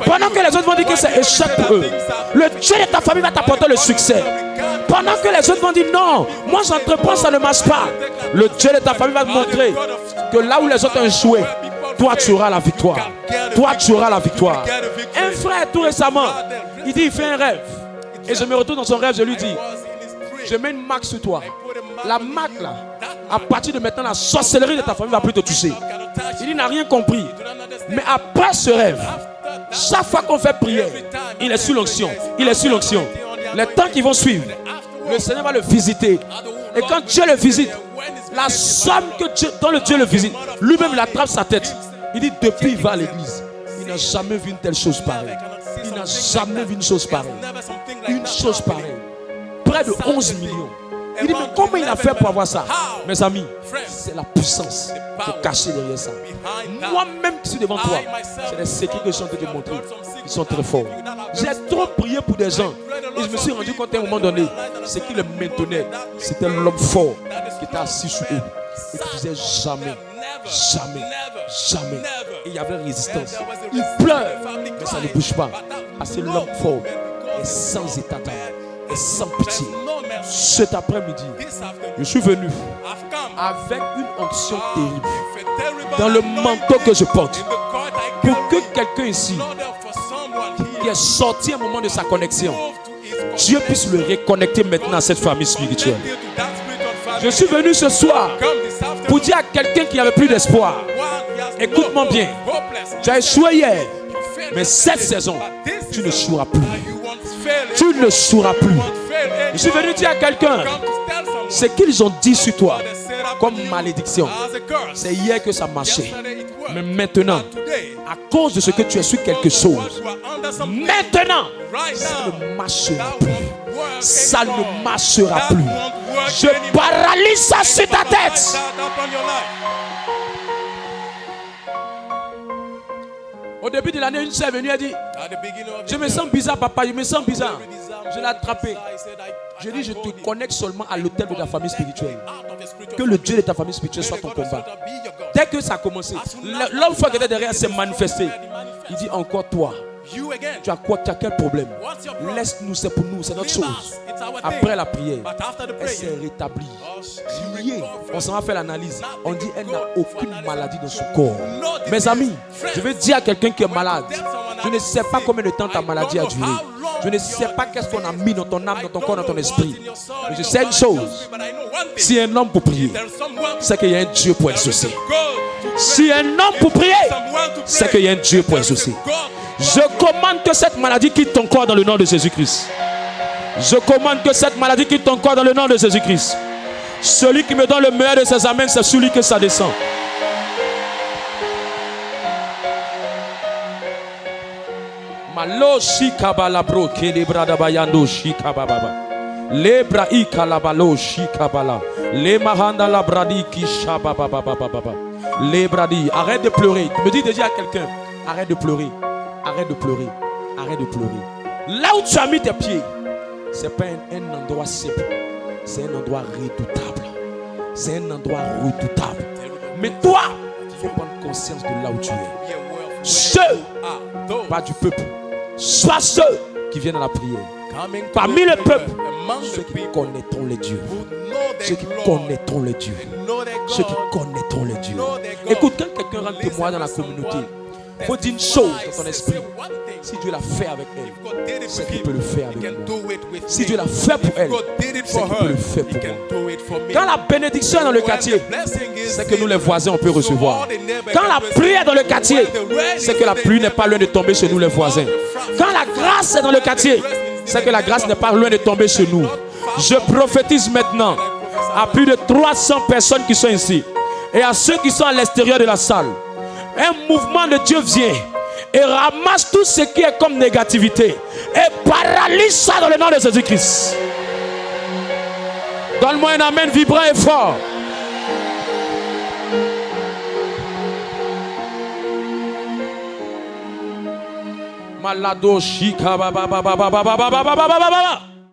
Pendant que les autres vont dire que c'est échec pour eux, le Dieu de ta famille va t'apporter le succès. Pendant que les autres vont dire non, moi j'entreprends, ça ne marche pas, le Dieu de ta famille va te montrer que là où les autres ont échoué, toi tu auras la victoire. Toi tu auras la victoire. Un frère tout récemment, il dit il fait un rêve. Et je me retourne dans son rêve, je lui dis, je mets une marque sur toi. La marque là, à partir de maintenant, la sorcellerie de ta famille ne va plus te toucher. Il n'a rien compris. Mais après ce rêve, chaque fois qu'on fait prière, il est sous l'onction. Il est sous l'onction. Les temps qui vont suivre, le Seigneur va le visiter. Et quand Dieu le visite, la somme dont le Dieu le visite, lui-même il attrape sa tête. Il dit depuis il va à l'église, il n'a jamais vu une telle chose pareille. Il n'a jamais vu une chose pareille. Une chose pareille. Près de 11 millions. Il dit mais comment il a fait pour avoir ça? Mes amis, c'est la puissance qui est cachée derrière ça. Moi-même qui suis devant toi, c'est des secrets que je suis en train de te montrer. Ils sont très forts. J'ai trop prié pour des gens et je me suis rendu compte à un moment donné, ce qui le maintenait, c'était l'homme fort qui était assis sur eux et qui disait jamais, jamais, jamais. Et il y avait résistance. Il pleure, mais ça ne bouge pas. Parce que l'homme fort est sans état d'âme, est sans pitié. Cet après-midi, je suis venu avec une onction terrible dans le manteau que je porte pour que quelqu'un ici qui est sorti un moment de sa connexion, Dieu puisse le reconnecter maintenant à cette famille spirituelle. Je suis venu ce soir pour dire à quelqu'un qui n'avait plus d'espoir, écoute-moi bien, tu as échoué hier, mais cette saison, tu ne joueras plus. Tu ne joueras plus. Je suis venu dire à quelqu'un, ce qu'ils ont dit sur toi comme malédiction, c'est hier que ça marchait. Mais maintenant, à cause de ce que tu as su quelque chose, maintenant, ça ne marchera plus. Ça ne marchera plus. Je paralyse ça sur ta tête. Au début de l'année, une sœur est venue et dit, je me sens bizarre, papa, je me sens bizarre. Je l'ai attrapé. Je dis, je te connecte seulement à l'autel de ta famille spirituelle. Que le Dieu de ta famille spirituelle soit ton combat. Dès que ça a commencé, l'homme fort qui était derrière s'est manifesté. Il dit, encore toi, tu as quoi, tu as quel problème? Laisse-nous, c'est pour nous, c'est notre chose. Après la prière, elle s'est rétablie. Priez, on s'en va faire l'analyse. On dit, elle n'a aucune maladie dans son corps. Mes amis, je vais dire à quelqu'un qui est malade, je ne sais pas combien de temps ta maladie a duré. Je ne sais pas qu'est-ce qu'on a mis dans ton âme, dans ton corps, dans ton esprit. Mais je sais une chose. Si un homme pour prier, c'est qu'il y a un Dieu pour exaucer. Si un homme pour prier, c'est qu'il y a un Dieu pour exaucer. Je commande que cette maladie quitte ton corps dans le nom de Jésus-Christ. Je commande que cette maladie quitte ton corps dans le nom de Jésus-Christ. Celui qui me donne le meilleur de ses amens, c'est celui que ça descend. Malo shikabala bro kelebra da bayando shikababa. Lebra ikalabalo shikabala. Le mahanda la bradi kishababa. Les bradi, arrête de pleurer. Tu me dis déjà à quelqu'un, arrête de pleurer. Arrête de pleurer. Arrête de pleurer. Là où tu as mis tes pieds, c'est pas un endroit simple. C'est un endroit redoutable. C'est un endroit redoutable. Mais toi, il faut prendre conscience de là où tu es. Ceux, pas du peuple, soit ceux qui viennent à la prière. Parmi le peuple, ceux qui connaîtront les dieux. Ceux qui connaîtront les dieux. Ceux qui connaîtront les dieux. Écoute, quand quelqu'un rentre témoin dans la communauté, il faut dire une chose dans ton esprit. Si Dieu l'a fait avec elle, c'est qu'il peut le faire avec moi. Si Dieu l'a fait pour elle, c'est qu'il peut le faire pour moi. Quand la bénédiction est dans le quartier, c'est que nous les voisins on peut recevoir. Quand la pluie est dans le quartier, c'est que la pluie n'est pas loin de tomber chez nous les voisins. Quand la grâce est dans le quartier, c'est que la grâce n'est pas loin de tomber chez nous. Je prophétise maintenant à plus de 300 personnes qui sont ici et à ceux qui sont à l'extérieur de la salle. Un mouvement de Dieu vient et ramasse tout ce qui est comme négativité et paralyse ça dans le nom de Jésus-Christ. Donne-moi un amen vibrant et fort. Malado shika ba ba ba ba ba ba ba ba ba ba ba ba.